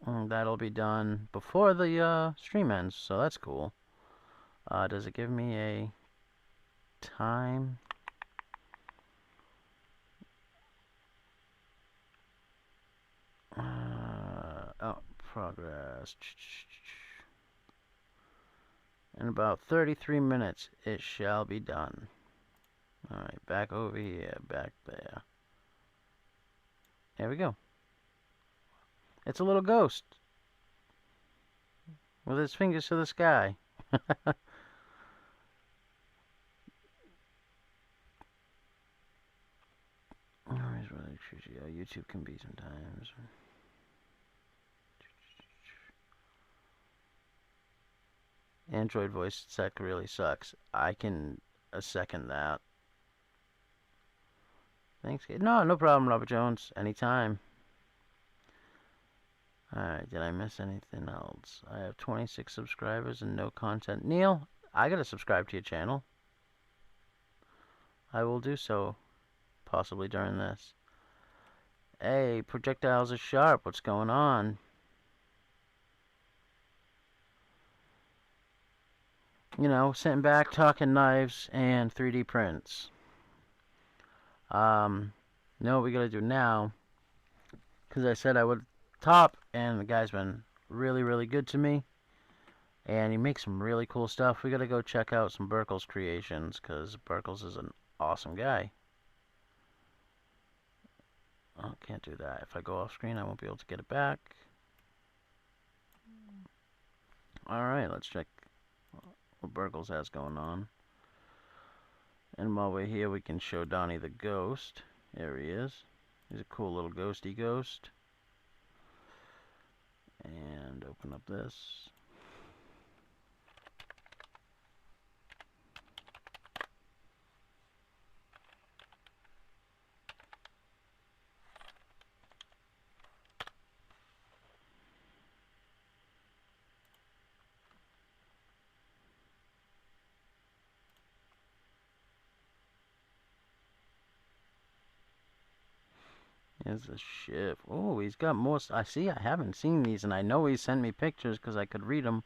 That'll be done before the stream ends, so that's cool. Does it give me a time? Oh, progress. In about 33 minutes, it shall be done. Alright, back over here, back there. There we go. It's a little ghost. With his fingers to the sky. YouTube can be sometimes. Android voice sec really sucks. I can second that. Thanks. No problem, Robert Jones. Anytime. Alright, did I miss anything else? I have 26 subscribers and no content. Neil, I gotta subscribe to your channel. I will do so. possibly during this. Hey, projectiles are sharp. What's going on? You know, sitting back, talking knives and 3D prints. You know what we gotta do now? Because I said I would top, and the guy's been really, really good to me. And he makes some really cool stuff. We gotta go check out some Burkle's creations, because Burkle's is an awesome guy. Oh, can't do that. If I go off screen, I won't be able to get it back. Alright, let's check what Burkle's has going on. And while we're here, we can show Donnie the ghost. There he is. He's a cool little ghosty ghost. And open up this. Here's a shiv. Oh, he's got more. I see. I haven't seen these, and I know he sent me pictures because I could read them.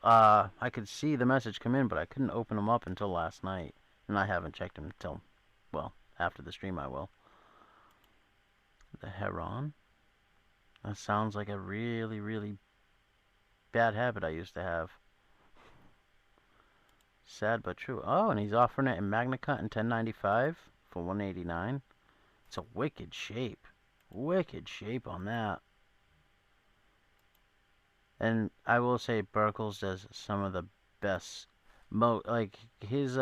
I could see the message come in, but I couldn't open them up until last night, and I haven't checked them until, well, after the stream I will. The Heron. That sounds like a really, really bad habit I used to have. Sad but true. Oh, and he's offering it in Magna Cut in 1095 for 189. It's a wicked shape. Wicked shape on that. And I will say Burkle's does some of the best like his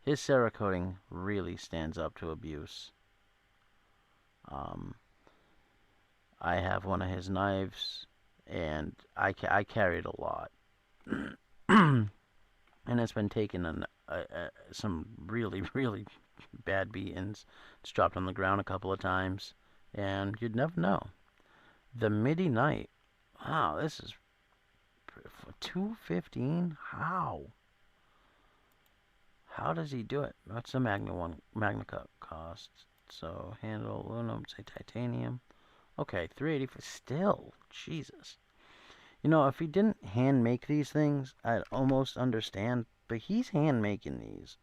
Cerakoting really stands up to abuse. I have one of his knives, and I carried a lot. And it's been taking some really, really bad beatings. It's dropped on the ground a couple of times, and you'd never know. The Midi Knight. Wow, this is for 215. How? How does he do it? What's the Magna Cut cost? So handle aluminum, say titanium. Okay, 380 still. Jesus. You know, if he didn't hand make these things, I'd almost understand. But he's hand making these.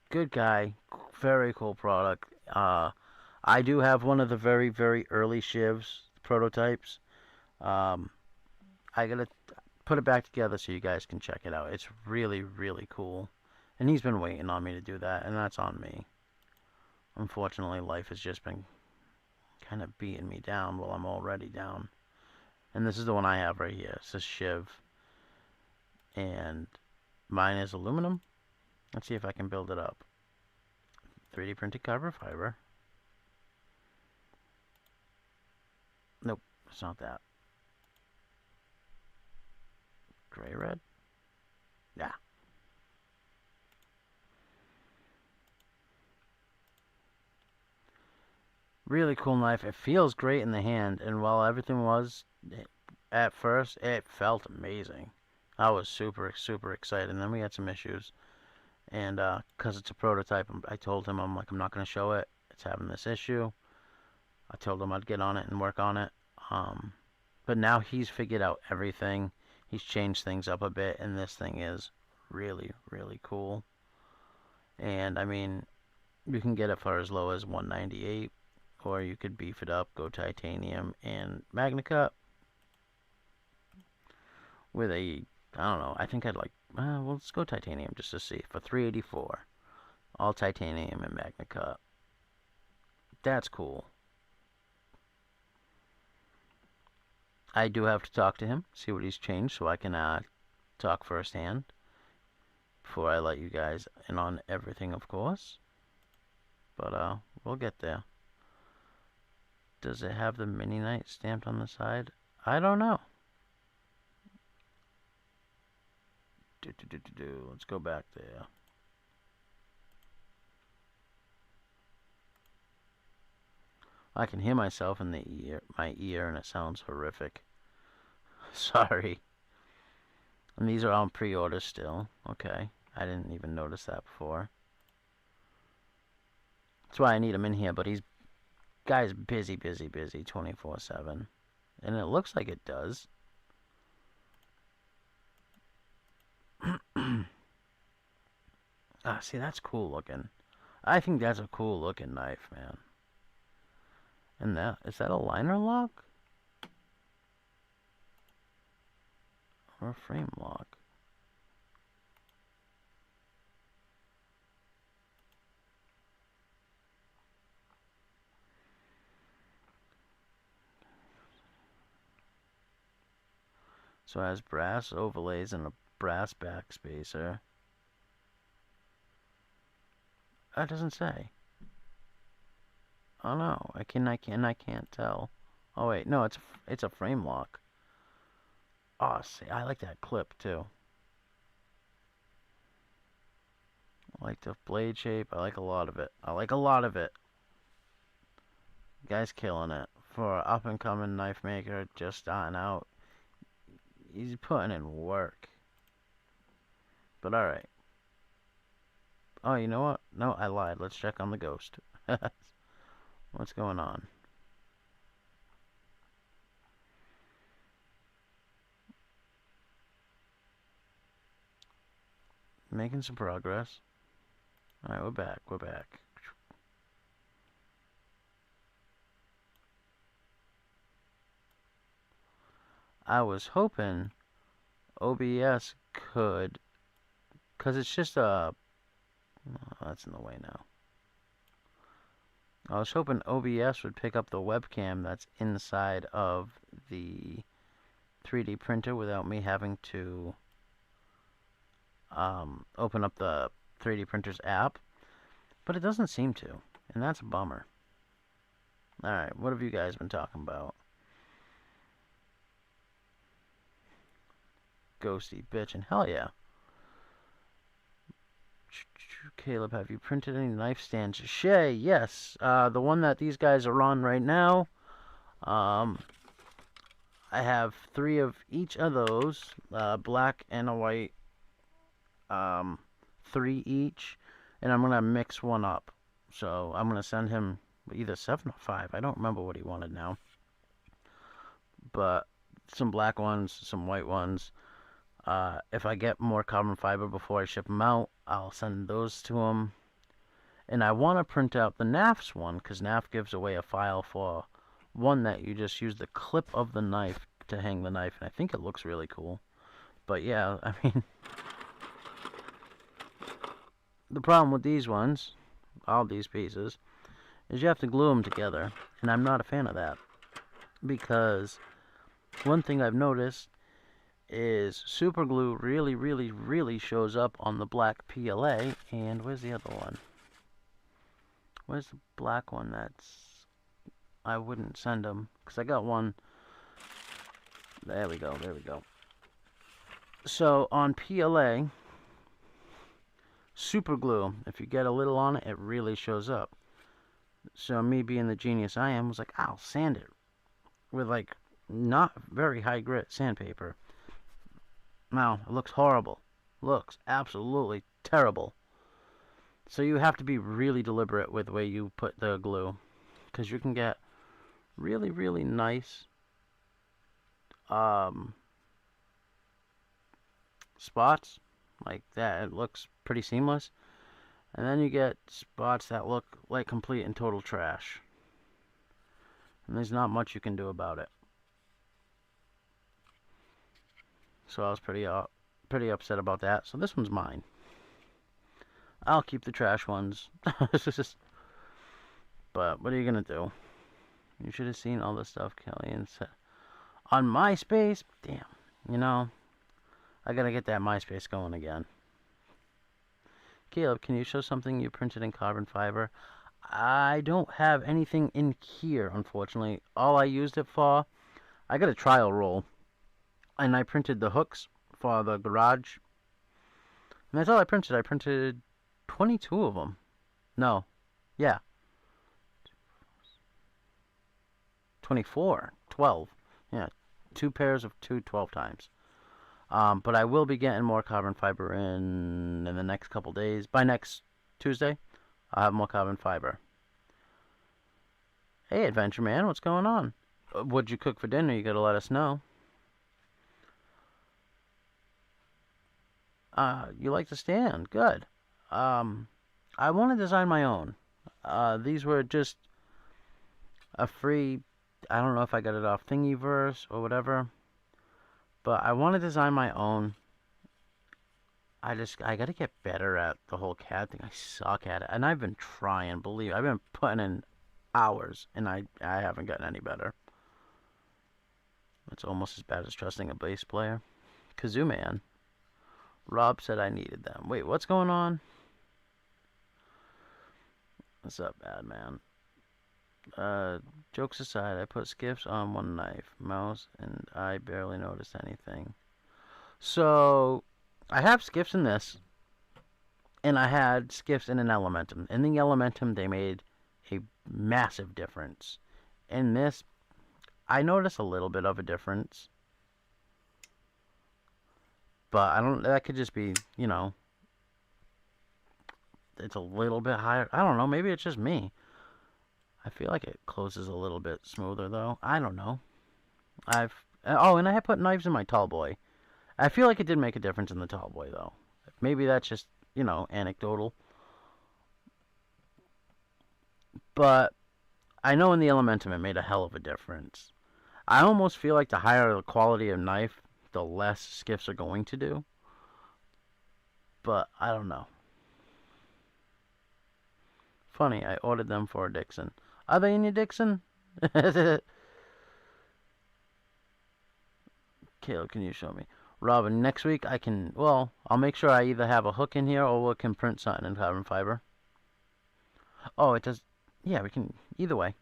Good guy. Very cool product. I do have one of the very, very early shivs prototypes. I gotta put it back together so you guys can check it out. It's really, really cool. And he's been waiting on me to do that, and that's on me. Unfortunately, life has just been kind of beating me down while I'm already down. And this is the one I have right here. It's a shiv. And mine is aluminum. Let's see if I can build it up. 3D printed carbon fiber. Nope, it's not that. Gray red? Yeah. Really cool knife. It feels great in the hand, and while everything was, at first, it felt amazing. I was super, super excited, and then we had some issues. And because it's a prototype, I told him, I'm like, I'm not going to show it. It's having this issue. I told him I'd get on it and work on it. But now he's figured out everything. He's changed things up a bit, and this thing is really, really cool. And I mean, you can get it for as low as 198, or you could beef it up, go titanium and Magna Cut with a, I don't know, I think I'd like, well, let's go titanium just to see, for 384. All titanium and Magna Cut. That's cool. I do have to talk to him, see what he's changed, so I can talk firsthand before I let you guys in on everything, of course. But we'll get there. Does it have the Mini Knight stamped on the side? I don't know. Let's go back there. I can hear myself in my ear, and it sounds horrific. Sorry. And these are on pre-order still. Okay. I didn't even notice that before. That's why I need him in here, but guy's busy 24/7. And it looks like it does. Ah, see, that's cool looking. I think that's a cool looking knife, man. And is that a liner lock? Or a frame lock? So it has brass overlays and a brass backspacer. That doesn't say. Oh no, I can't tell. Oh wait, no, it's a frame lock. Oh, see, I like that clip too. I like the blade shape. I like a lot of it. I like a lot of it. Guy's killing it. For an up and coming knife maker just starting out, he's putting in work. But alright. Oh, you know what? No, I lied. Let's check on the ghost. What's going on? Making some progress. Alright, we're back. We're back. I was hoping OBS could, because it's just a, oh, that's in the way now. I was hoping OBS would pick up the webcam that's inside of the 3D printer without me having to open up the 3D printer's app, but it doesn't seem to, and that's a bummer. Alright, what have you guys been talking about? Ghosty bitch, and hell yeah. Caleb, have you printed any knife stands? Shay, yes. The one that these guys are on right now. I have 3 of each of those, black and a white, 3 each, and I'm gonna mix one up. So I'm gonna send him either 7 or 5. I don't remember what he wanted now, but some black ones, some white ones. If I get more carbon fiber before I ship them out, I'll send those to him. And I want to print out the NAF's one, because NAF gives away a file for one that you just use the clip of the knife to hang the knife, and I think it looks really cool. But yeah, I mean, the problem with these ones, all these pieces, is you have to glue them together, and I'm not a fan of that. Because one thing I've noticed is super glue really shows up on the black PLA. And where's the other one? Where's the black one that's... I wouldn't send them, because I got one. There we go, there we go. So on PLA, super glue, if you get a little on it, it really shows up. So me being the genius I am, was like, I'll sand it with like not very high grit sandpaper. Now, it looks horrible. Looks absolutely terrible. So you have to be really deliberate with the way you put the glue, because you can get really nice spots like that. It looks pretty seamless. And then you get spots that look like complete and total trash. And there's not much you can do about it. So I was pretty upset about that. So this one's mine. I'll keep the trash ones. But what are you gonna do? You should have seen all the stuff Kelly and said on MySpace. Damn, you know, I gotta get that MySpace going again. Caleb, can you show something you printed in carbon fiber? I don't have anything in here, unfortunately. All I used it for, I got a trial roll, and I printed the hooks for the garage. And that's all I printed. I printed 22 of them. No. Yeah. 24. 12. Yeah. 2 pairs of 2 12 times. But I will be getting more carbon fiber in the next couple days. By next Tuesday, I'll have more carbon fiber. Hey, Adventure Man, what's going on? What'd you cook for dinner? You gotta let us know. You like to stand? Good. I want to design my own. These were just a free. I don't know if I got it off Thingiverse or whatever, but I want to design my own. I gotta get better at the whole CAD thing. I suck at it, and I've been trying. Believe I've been putting in hours, and I haven't gotten any better. It's almost as bad as trusting a bass player. Kazoo Man. Rob said I needed them. Wait, what's going on? What's up, bad man? Jokes aside, I put skips on one knife, mouse, and I barely noticed anything. So, I have skips in this, and I had skips in an Elementum. In the Elementum, they made a massive difference. In this, I noticed a little bit of a difference. But I don't, that could just be, you know, it's a little bit higher. I don't know, maybe it's just me. I feel like it closes a little bit smoother, though. I don't know. Oh, and I had put knives in my tall boy. I feel like it did make a difference in the tall boy, though. Maybe that's just, you know, anecdotal. But I know in the Elementum it made a hell of a difference. I almost feel like the higher the quality of knife, the less skiffs are going to do. But I don't know. Funny, I ordered them for a Dixon. Are they in your Dixon? Caleb, can you show me? Robin, next week I can, well, I'll make sure I either have a hook in here or we can print something in carbon fiber. Oh, it does, yeah, we can, either way.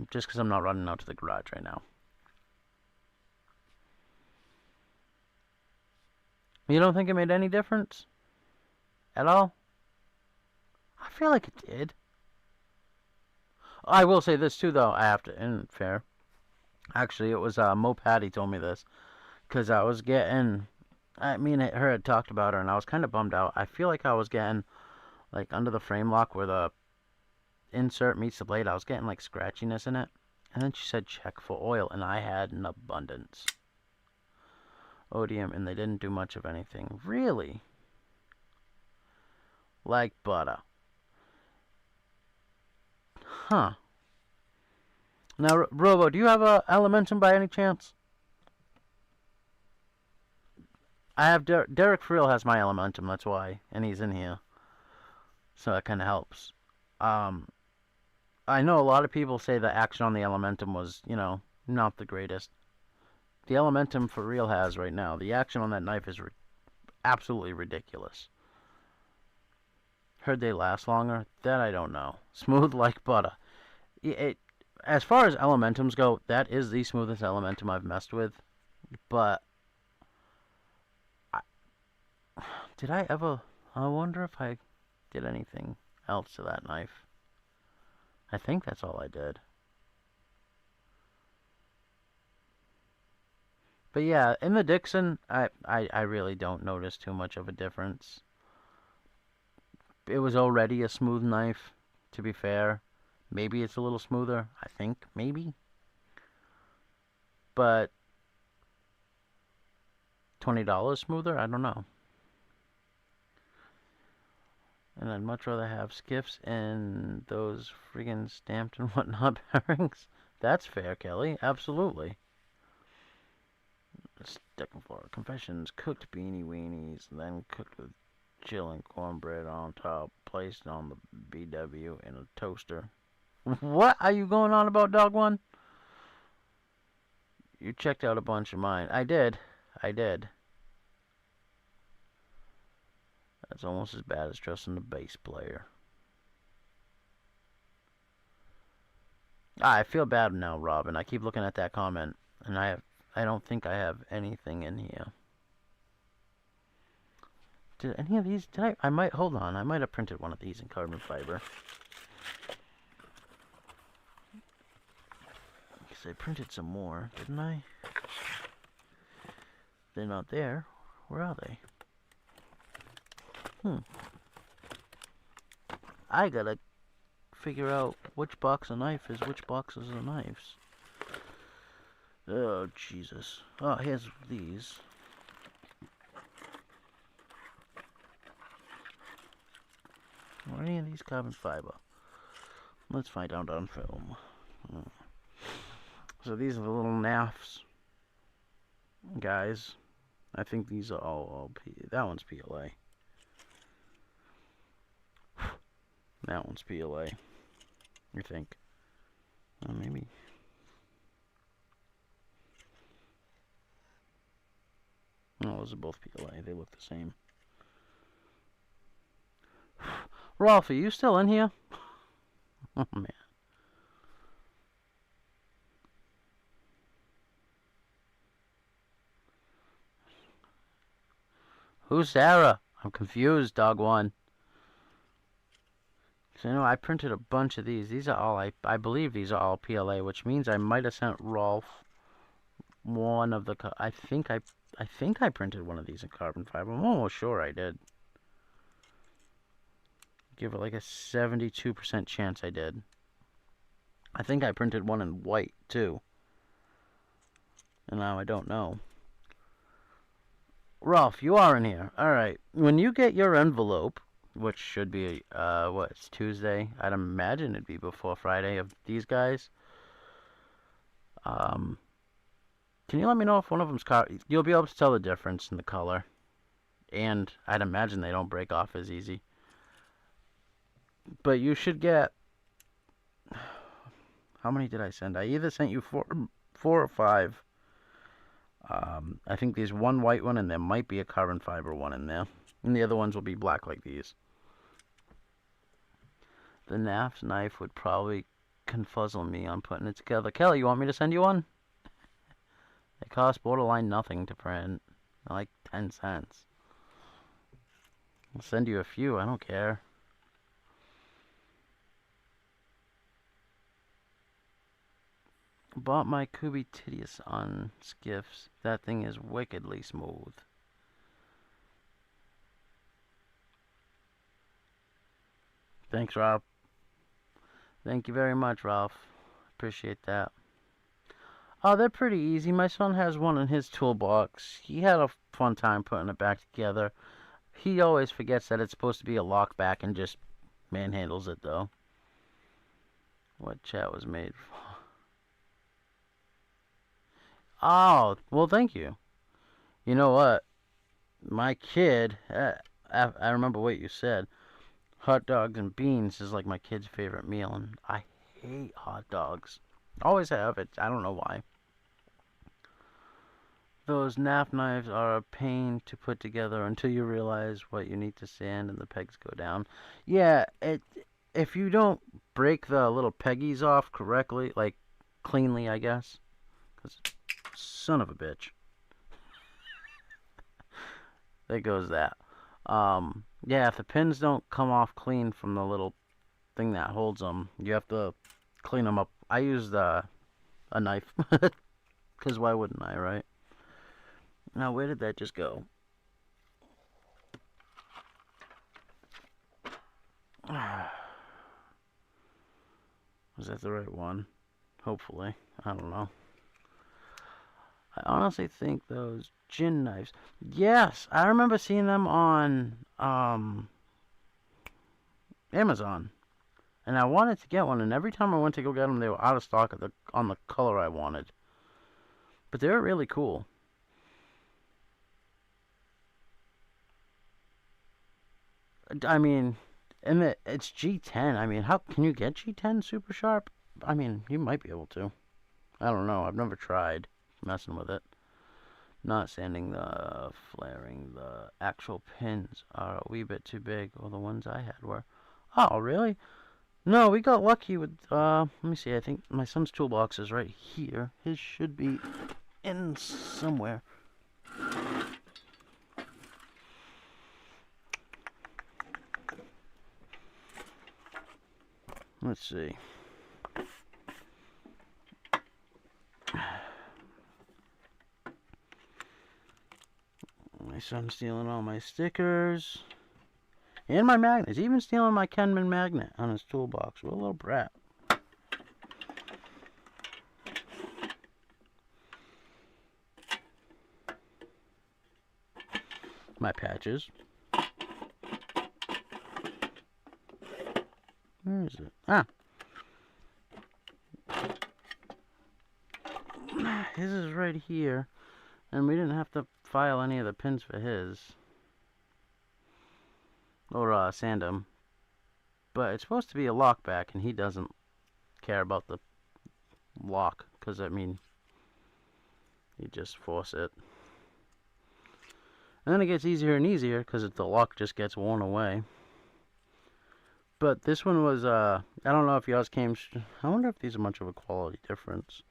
Just because I'm not running out to the garage right now. You don't think it made any difference? At all? I feel like it did. I will say this too, though. I have to, and fair. Actually, it was Mo Patty told me this. Because I was getting, me and her had talked about her, and I was kind of bummed out. I feel like I was getting, like, under the frame lock where the insert meets the blade, I was getting, like, scratchiness in it. And then she said check for oil, and I had an abundance. Odium, and they didn't do much of anything. Really? Like butter. Huh. Now, Robo, do you have a Elementum by any chance? I have Derek Friel has my Elementum, that's why, and he's in here. So that kind of helps. I know a lot of people say the action on the Elementum was, you know, not the greatest. The Elementum for real has right now. The action on that knife is absolutely ridiculous. Heard they last longer? That I don't know. Smooth like butter. As far as Elementums go, that is the smoothest Elementum I've messed with. But did I ever? I wonder if I did anything else to that knife. I think that's all I did. But yeah, in the Dixon, I really don't notice too much of a difference. It was already a smooth knife, to be fair. Maybe it's a little smoother, I think, maybe. But $20 smoother? I don't know. And I'd much rather have skiffs and those friggin' stamped and whatnot bearings. That's fair, Kelly. Absolutely. Second floor. Confessions. Cooked beanie weenies, then cooked with chill and cornbread on top, placed on the BW in a toaster. What are you going on about, Dog One? You checked out a bunch of mine. I did. That's almost as bad as trusting the bass player. I feel bad now, Robin. I keep looking at that comment, and I don't think I have anything in here. Did any of these, I might, hold on, I might have printed one of these in carbon fiber. Because I printed some more, didn't I? They're not there. Where are they? I gotta figure out which box of knife is which boxes of knives. Oh, Jesus. Oh, here's these. Are any of these carbon fiber? Let's find out on film. So these are the little NAFs, guys. I think these are all that one's PLA. That one's PLA. I think. Maybe. No, those are both PLA. They look the same. Ralph, are you still in here? Oh, man. Who's Sarah? I'm confused, dog one. So, you know, I printed a bunch of these. These are all, I believe these are all PLA, which means I might have sent Rolf one of the, I think I printed one of these in carbon fiber. I'm almost sure I did. Give it like a 72% chance I did. I think I printed one in white, too. And now I don't know. Rolf, you are in here. Alright. When you get your envelope, which should be, it's Tuesday. I'd imagine it'd be before Friday of these guys. Can you let me know if one of them's you'll be able to tell the difference in the color. And I'd imagine they don't break off as easy. But you should get... How many did I send? I either sent you four or five. I think there's one white one, and there might be a carbon fiber one in there. And the other ones will be black like these. The NAF's knife would probably confuzzle me on putting it together. Kelly, you want me to send you one? They cost borderline nothing to print. Like 10 cents. I'll send you a few, I don't care. Bought my Kubi Titius on Skiffs. That thing is wickedly smooth. Thanks, Rob. Thank you very much, Ralph. Appreciate that. Oh, they're pretty easy. My son has one in his toolbox. He had a fun time putting it back together. He always forgets that it's supposed to be a lock back and just manhandles it, though. What chat was made for? Oh, well, thank you. You know what? My kid, I remember what you said. Hot dogs and beans is like my kid's favorite meal, and I hate hot dogs. Always have it. I don't know why. Those NAF knives are a pain to put together until you realize what you need to sand and the pegs go down. Yeah, if you don't break the little peggies off correctly, like cleanly, I guess. Because son of a bitch. There goes that. Yeah, if the pins don't come off clean from the little thing that holds them, you have to clean them up. I used a knife, because why wouldn't I, right? Now, where did that just go? Was that the right one? Hopefully. I don't know. I honestly think those gin knives... Yes, I remember seeing them on Amazon. And I wanted to get one, and every time I went to go get them, they were out of stock on the color I wanted. But they were really cool. I mean, and it's G10. I mean, how can you get G10 super sharp? I mean, you might be able to. I don't know. I've never tried messing with it. Not sanding the flaring. The actual pins are a wee bit too big. Or the ones I had were. Oh, really? No, we got lucky with, let me see. I think my son's toolbox is right here. His should be in somewhere. Let's see. My son's stealing all my stickers. And my magnets. Even stealing my Kenman magnet on his toolbox. What a little brat. My patches. Where is it? Ah. His is right here. And we didn't have to file any of the pins for his. Or sand him. But it's supposed to be a lockback, and he doesn't care about the lock. Because, I mean, you just force it. And then it gets easier and easier, because the lock just gets worn away. But this one was, I don't know if yours came... I wonder if these are much of a quality difference.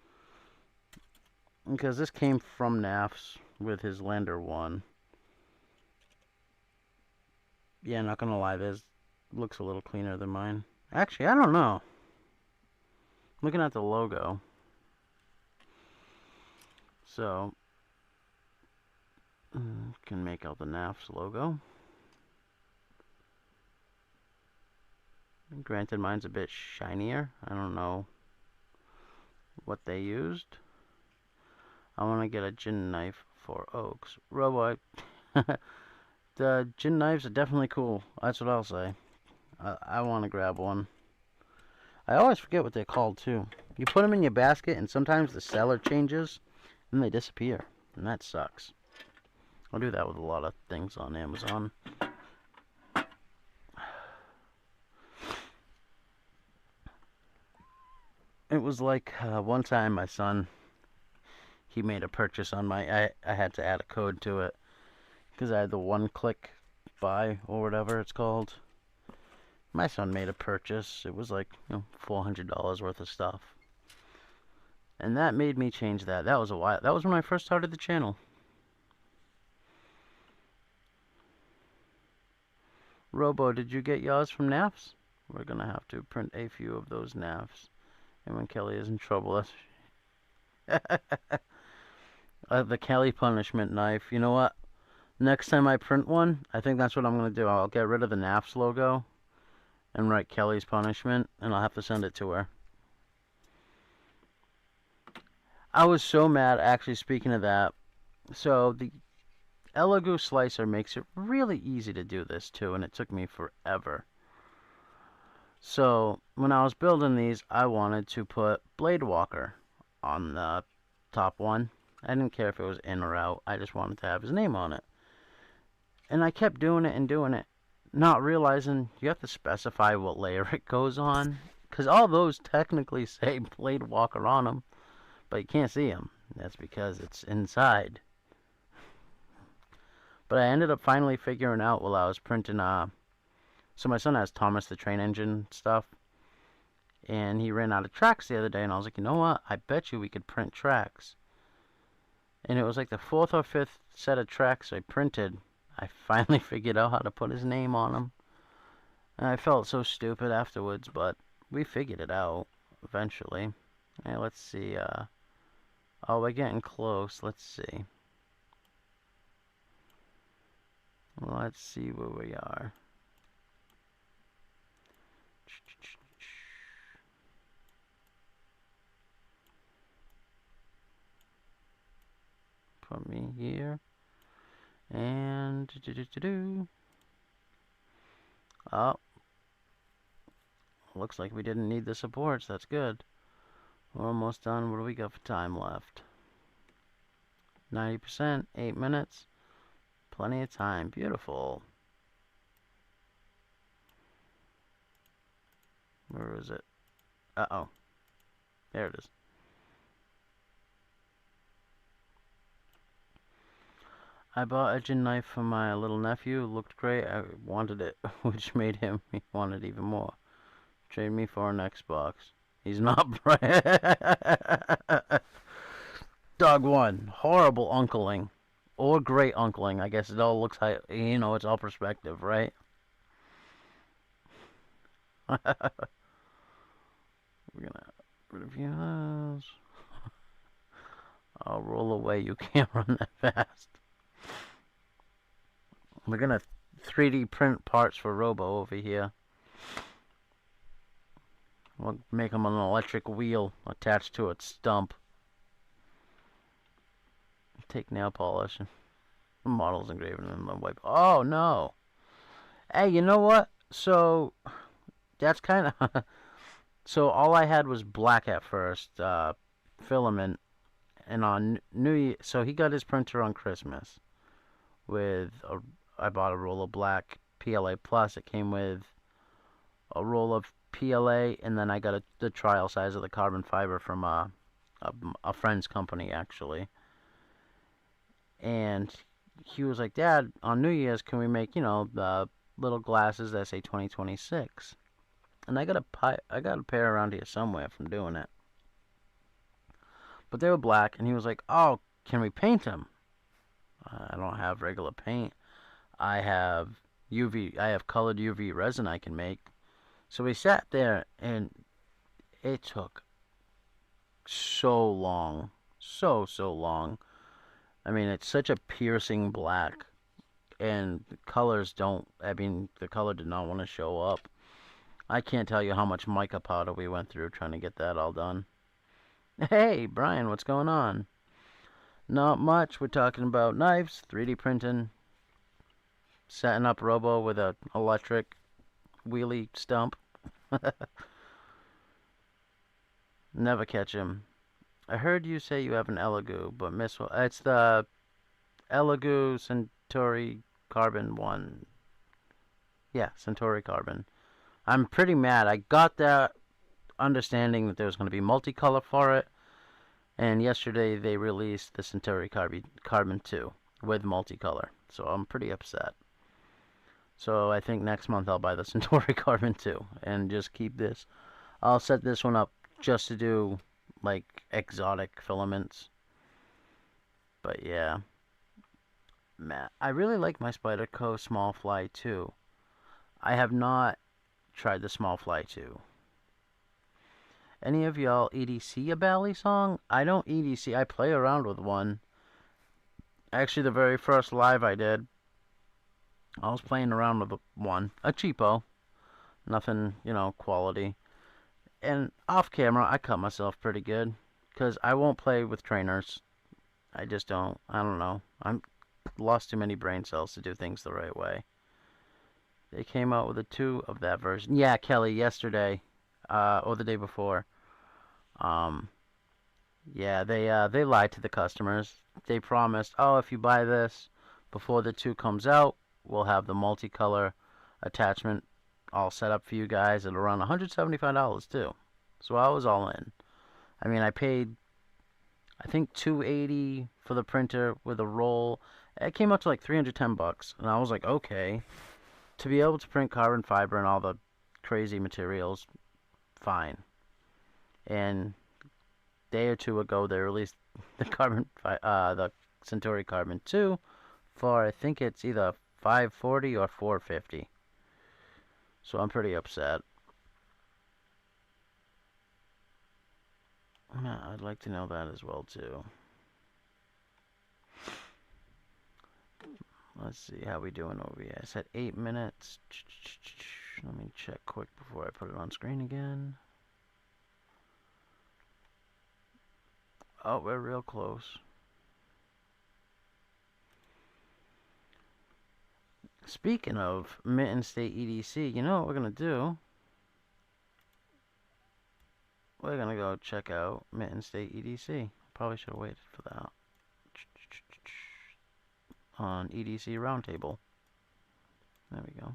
Because this came from NAFS with his Lander one. Yeah, not gonna lie, this looks a little cleaner than mine. Actually, I don't know. Looking at the logo. So, can make out the NAFS logo. Granted, mine's a bit shinier. I don't know what they used. I want to get a gin knife for Oaks. Robo, the gin knives are definitely cool. That's what I'll say. I want to grab one. I always forget what they're called, too. You put them in your basket, and sometimes the seller changes, and they disappear. And that sucks. I'll do that with a lot of things on Amazon. It was like one time my son... He made a purchase on my... I had to add a code to it. Because I had the one-click buy, or whatever it's called. My son made a purchase. It was like, $400 worth of stuff. And that made me change that. That was a while. That was when I first started the channel. Robo, did you get yours from NAFS? We're going to have to print a few of those NAFS. And when Kelly is in trouble, that's... the Kelly punishment knife. You know what? Next time I print one, I think that's what I'm going to do. I'll get rid of the NAFS logo and write Kelly's punishment, and I'll have to send it to her. I was so mad, actually, speaking of that. So, the Elegoo slicer makes it really easy to do this, too, and it took me forever. So, when I was building these, I wanted to put Blade Walker on the top one. I didn't care if it was in or out. I just wanted to have his name on it. And I kept doing it and doing it, not realizing you have to specify what layer it goes on. Because all those technically say Blade Walker on them, but you can't see them. That's because it's inside. But I ended up finally figuring out while I was printing, so my son has Thomas the Train Engine stuff. And he ran out of tracks the other day, and I was like, you know what? I bet you we could print tracks. And it was like the 4th or 5th set of tracks I printed. I finally figured out how to put his name on them. And I felt so stupid afterwards, but we figured it out eventually. Hey, let's see. Oh, we're getting close. Let's see. Let's see where we are. Put me here. And oh, looks like we didn't need the supports. That's good. We're almost done. What do we got for time left? 90%, 8 minutes. Plenty of time. Beautiful. Where is it? Uh-oh. There it is. I bought a gin knife for my little nephew. It looked great. I wanted it, which made him want it even more. Trade me for an Xbox. He's not bright. Dog one. Horrible uncling. Or great uncling. I guess it all looks like, it's all perspective, right? We're gonna review those. I'll roll away. You can't run that fast. We're gonna 3D print parts for Robo over here. We'll make him an electric wheel attached to its stump. Take nail polish. Models engraving in the wipe. Oh no! Hey, you know what? So that's kind of. So all I had was black at first, filament, and on New Year. So he got his printer on Christmas with a. I bought a roll of black PLA plus. It came with a roll of PLA, and then I got the trial size of the carbon fiber from a friend's company actually. And he was like, "Dad, on New Year's, can we make the little glasses that say 2026?" And I got a pair around here somewhere from doing it, but they were black. And he was like, "Oh, can we paint them?" I don't have regular paint. I have UV. I have colored UV resin I can make. So we sat there, and it took so long, so long. I mean, it's such a piercing black, and the colors don't. I mean, the color did not want to show up. I can't tell you how much mica powder we went through trying to get that all done. Hey, Brian, what's going on? Not much. We're talking about knives, 3D printing, setting up Robo with a electric wheelie stump. Never catch him. I heard you say you have an Elegoo, but miss what? It's the Elegoo Centauri Carbon 1. Yeah, Centauri Carbon. I'm pretty mad. I got that understanding that there was going to be multicolor for it, and yesterday they released the Centauri Carbon 2 with multicolor, so I'm pretty upset. So I think next month I'll buy the Centauri Carbon 2 and just keep this. I'll set this one up just to do like exotic filaments. But yeah, man, I really like my Spyderco Small Fly 2. I have not tried the Small Fly 2. Any of y'all EDC a Bally song? I don't EDC. I play around with one. Actually, the very first live I did, I was playing around with one. A cheapo. Nothing, quality. And off camera, I cut myself pretty good. Because I won't play with trainers. I just don't. I don't know. I'm lost too many brain cells to do things the right way. They came out with a 2 of that version. Yeah, Kelly, yesterday. Or the day before. Um, yeah, they lied to the customers. They promised, oh, if you buy this before the 2 comes out, we'll have the multicolor attachment all set up for you guys at around $175 too. So I was all in. I mean, I paid, I think, $280 for the printer with a roll. It came out to like $310, and I was like, okay, to be able to print carbon fiber and all the crazy materials, fine. And day or two ago, they released the Centauri Carbon 2 for, I think it's either $540 or $450. So I'm pretty upset. Yeah, I'd like to know that as well too. Let's see how we doing over here. I said 8 minutes. Let me check quick before I put it on screen again. Oh, we're real close. Speaking of Mitten State EDC, you know what we're going to do? We're going to go check out Mitten State EDC. Probably should have waited for that. On EDC Roundtable. There we go.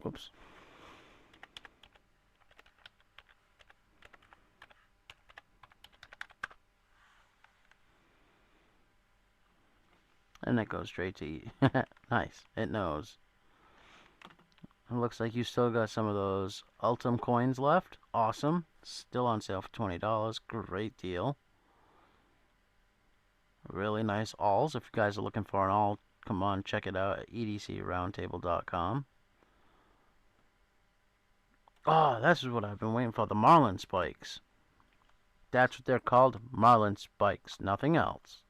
Whoops. And that goes straight to eat. Nice. It knows. It looks like you still got some of those Ultim coins left. Awesome. Still on sale for $20. Great deal. Really nice alls. If you guys are looking for an all, come on, check it out at edcroundtable.com. Oh, this is what I've been waiting for. The Marlin spikes. That's what they're called. Marlin spikes. Nothing else.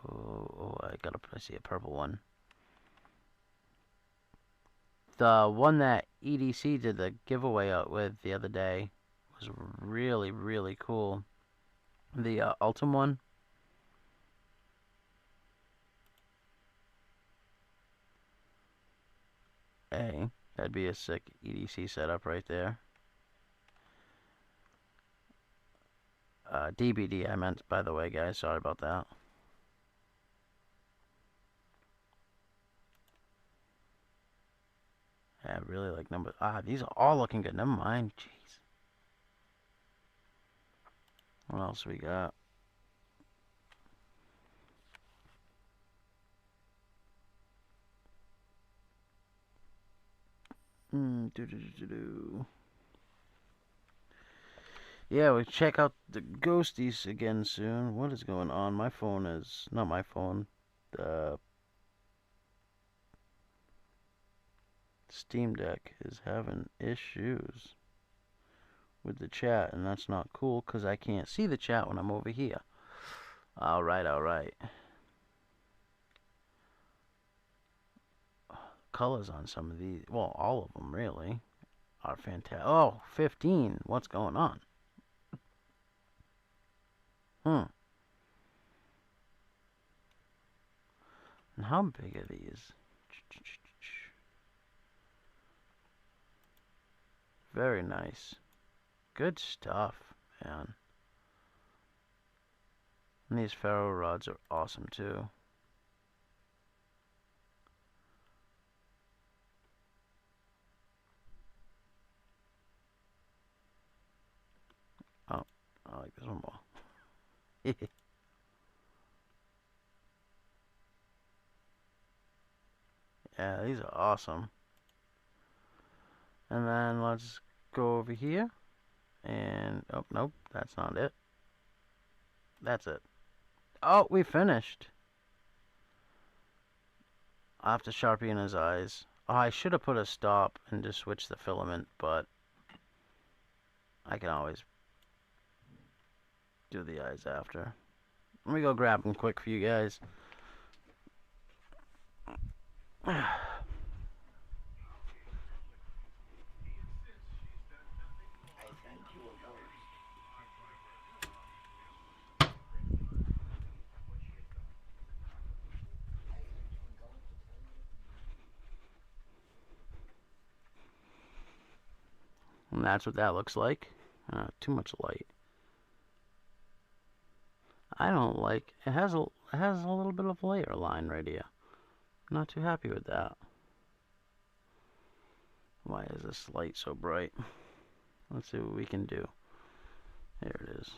Oh, I see a purple one. The one that EDC did the giveaway out with the other day was really, really cool. The Ultim one. Hey, that'd be a sick EDC setup right there. DBD I meant, by the way, guys. Sorry about that. Yeah, I really like number... these are all looking good. Never mind. Jeez. What else we got? Yeah, we check out the ghosties again soon. What is going on? My phone is... Not my phone. The Steam Deck is having issues with the chat, and that's not cool because I can't see the chat when I'm over here. Alright, alright. Colors on some of these, well, all of them really, are fantastic. Oh, 15. What's going on? And how big are these? Very nice. Good stuff, man. And these ferro rods are awesome too. Oh, I like this one more. Yeah, these are awesome. And then let's go over here. And, oh, nope, that's not it. That's it. Oh, we finished. I'll have to Sharpie in his eyes. Oh, I should have put a stop and just switch the filament, but I can always do the eyes after. Let me go grab them quick for you guys. And that's what that looks like. Too much light. I don't like it. Has a little bit of layer line right here. Not too happy with that. Why is this light so bright? Let's see what we can do. There it is.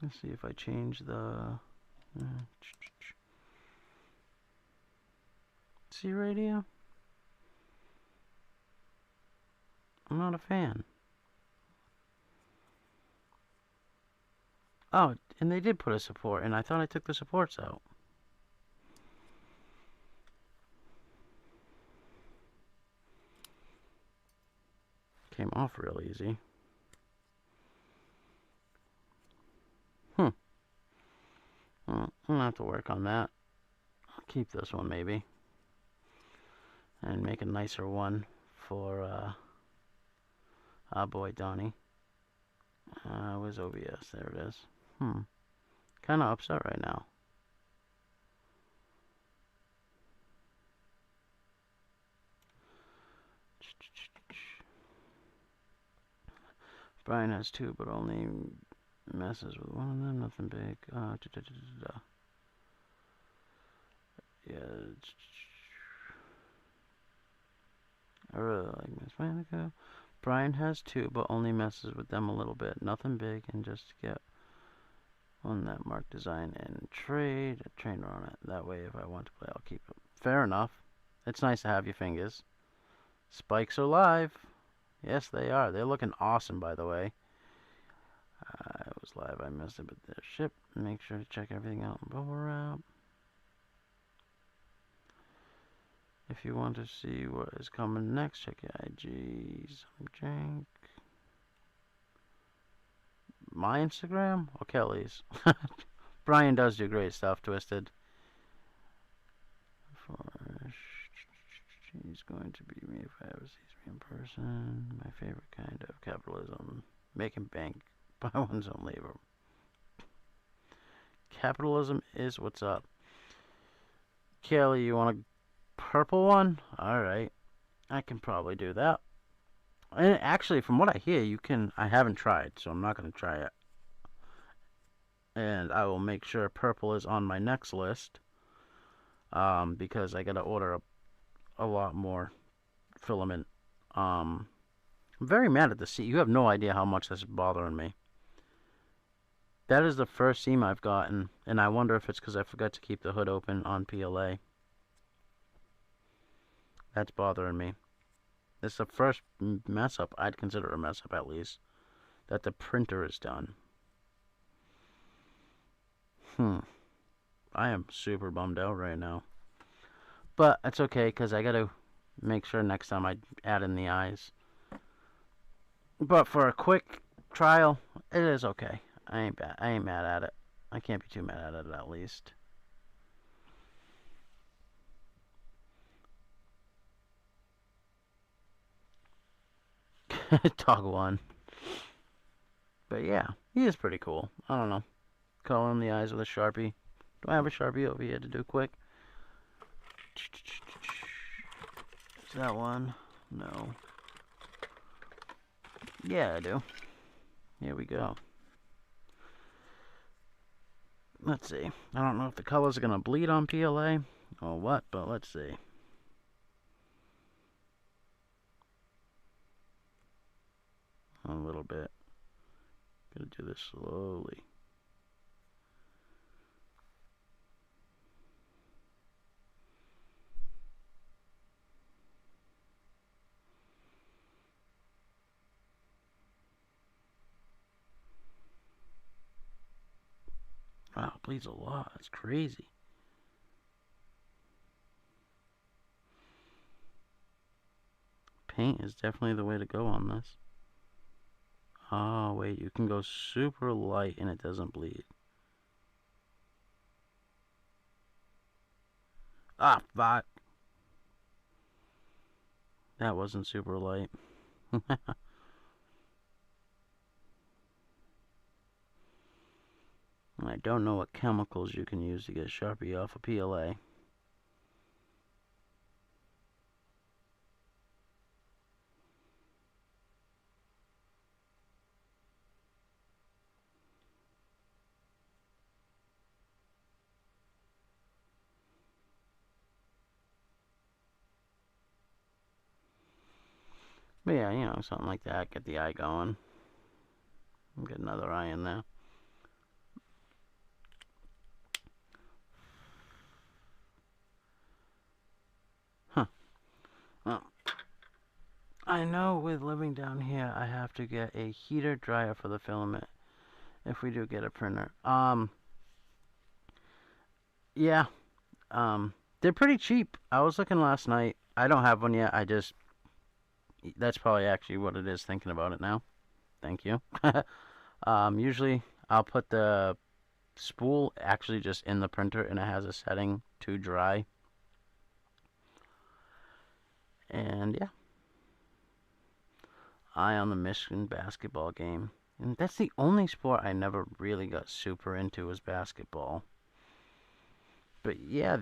Let's see if I change the... See right here? I'm not a fan. Oh, and they did put a support, and I thought I took the supports out. Came off real easy. Well, I'm gonna have to work on that. I'll keep this one maybe. And make a nicer one for our boy Donnie. Where's OBS? There it is. Kind of upset right now. Brian has two, but only messes with one of them. Nothing big. Yeah. I really like Miss Monica. Brian has two, but only messes with them a little bit. Nothing big, and just get on that mark design and trade a trainer on it. That way, if I want to play, I'll keep it. Fair enough. It's nice to have your fingers. Spikes are live. Yes, they are. They're looking awesome, by the way. It was live. I missed it, but they're shipped. Make sure to check everything out in bubble wrap. If you want to see what is coming next, check your IGs. Drink. My Instagram or Kelly's? Brian does do great stuff, Twisted. She's going to be me if I ever sees me in person. My favorite kind of capitalism. Making bank by one's own labor. Capitalism is what's up. Kelly, you want a purple one? Alright. I can probably do that. And actually, from what I hear, you can... I haven't tried, so I'm not going to try it. And I will make sure purple is on my next list. Because I got to order a lot more filament. I'm very mad at the seam. You have no idea how much this is bothering me. That is the first seam I've gotten, and I wonder if it's because I forgot to keep the hood open on PLA. That's bothering me. This is the first mess up, I'd consider a mess up at least, that the printer is done. I am super bummed out right now. But it's okay, because I got to make sure next time I add in the eyes. But for a quick trial, it is okay. I ain't bad. I ain't mad at it. I can't be too mad at it, at least. Dog one. But yeah, he is pretty cool. I don't know. Color in the eyes with a Sharpie. Do I have a Sharpie over here to do quick? Is that one? No. Yeah, I do. Here we go. Let's see. I don't know if the colors are going to bleed on PLA or what, but let's see. A little bit. Gotta do this slowly. Wow, it bleeds a lot. It's crazy. Paint is definitely the way to go on this. Oh, wait, you can go super light and it doesn't bleed. Ah, fuck. That wasn't super light. I don't know what chemicals you can use to get Sharpie off a PLA. But yeah, you know, something like that. Get the eye going. Get another eye in there. Huh. Well, I know with living down here, I have to get a heater dryer for the filament if we do get a printer. Yeah. They're pretty cheap. I was looking last night. I don't have one yet. That's probably actually what it is, thinking about it now. Thank you. Usually I'll put the spool actually just in the printer and it has a setting to dry. And yeah. Eye on the Michigan basketball game. And that's the only sport I never really got super into was basketball. But yeah,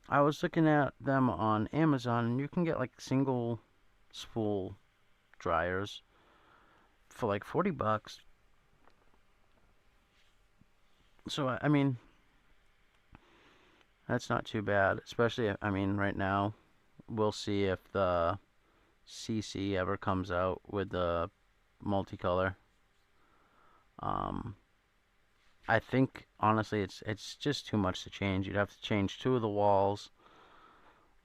I was looking at them on Amazon and you can get like single spool dryers for like $40. So I mean, that's not too bad. Especially, I mean, right now, we'll see if the CC ever comes out with the multicolor. I think honestly, it's just too much to change. You'd have to change two of the walls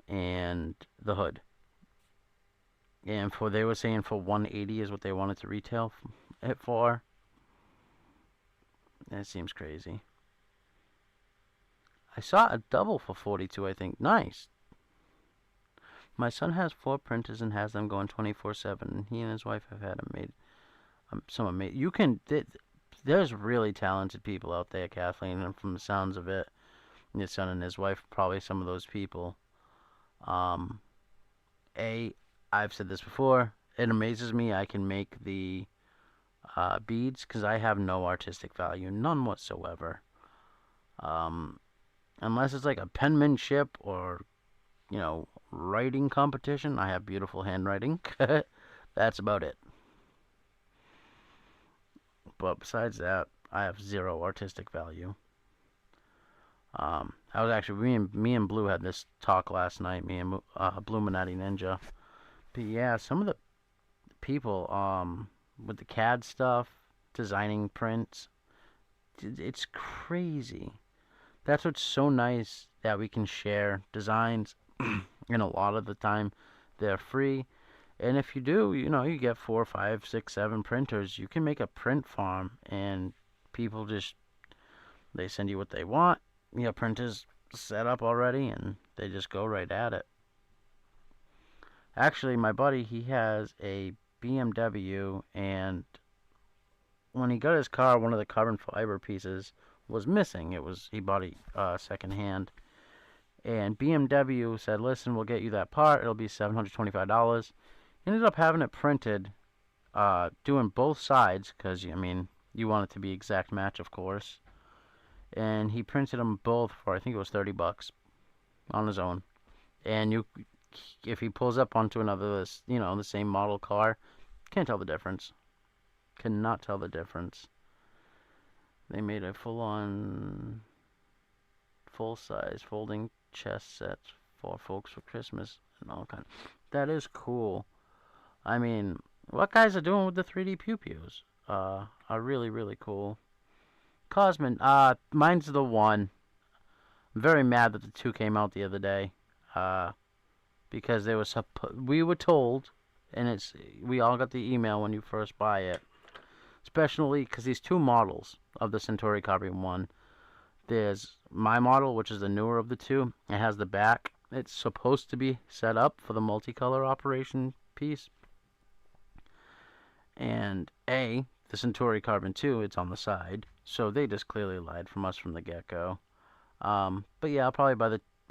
and the hood. And they were saying for 180 is what they wanted to retail it for. That seems crazy. I saw a double for 42, I think. Nice. My son has 4 printers and has them going 24/7. He and his wife have had them made. Some amazing. There's really talented people out there, Kathleen, and from the sounds of it, your son and his wife probably some of those people. Um, I've said this before. It amazes me I can make the beads because I have no artistic value, none whatsoever. Um, Unless it's like a penmanship or writing competition, I have beautiful handwriting. That's about it. But besides that, I have zero artistic value. I was actually me and Blue had this talk last night. Me and Bluminati Ninja. But yeah, some of the people with the CAD stuff, designing prints, it's crazy. That's what's so nice that we can share designs, and a lot of the time they're free. And if you do, you get 4, 5, 6, 7 printers, you can make a print farm, and people they send you what they want. You have printers set up already, and they just go right at it. Actually, my buddy, he has a BMW, and when he got his car, one of the carbon fiber pieces was missing. He bought it secondhand, and BMW said, "Listen, we'll get you that part. It'll be $725." Ended up having it printed, doing both sides because you want it to be exact match, of course. And he printed them both for I think it was $30 on his own. And if he pulls up onto another, the same model car, can't tell the difference. Cannot tell the difference. They made a full-on, full-size folding chest set for folks for Christmas and all kind. That is cool. I mean, what guys are doing with the 3D pew-pews are really, really cool. Cosmin, mine's the one. I'm very mad that the 2 came out the other day. Because we were told, and we all got the email when you first buy it. Especially because these 2 models of the Centauri Carbine 1. There's my model, which is the newer of the 2. It has the back. It's supposed to be set up for the multicolor operation piece. And the Centauri Carbine 2, it's on the side. So they just clearly lied from us from the get-go. But yeah,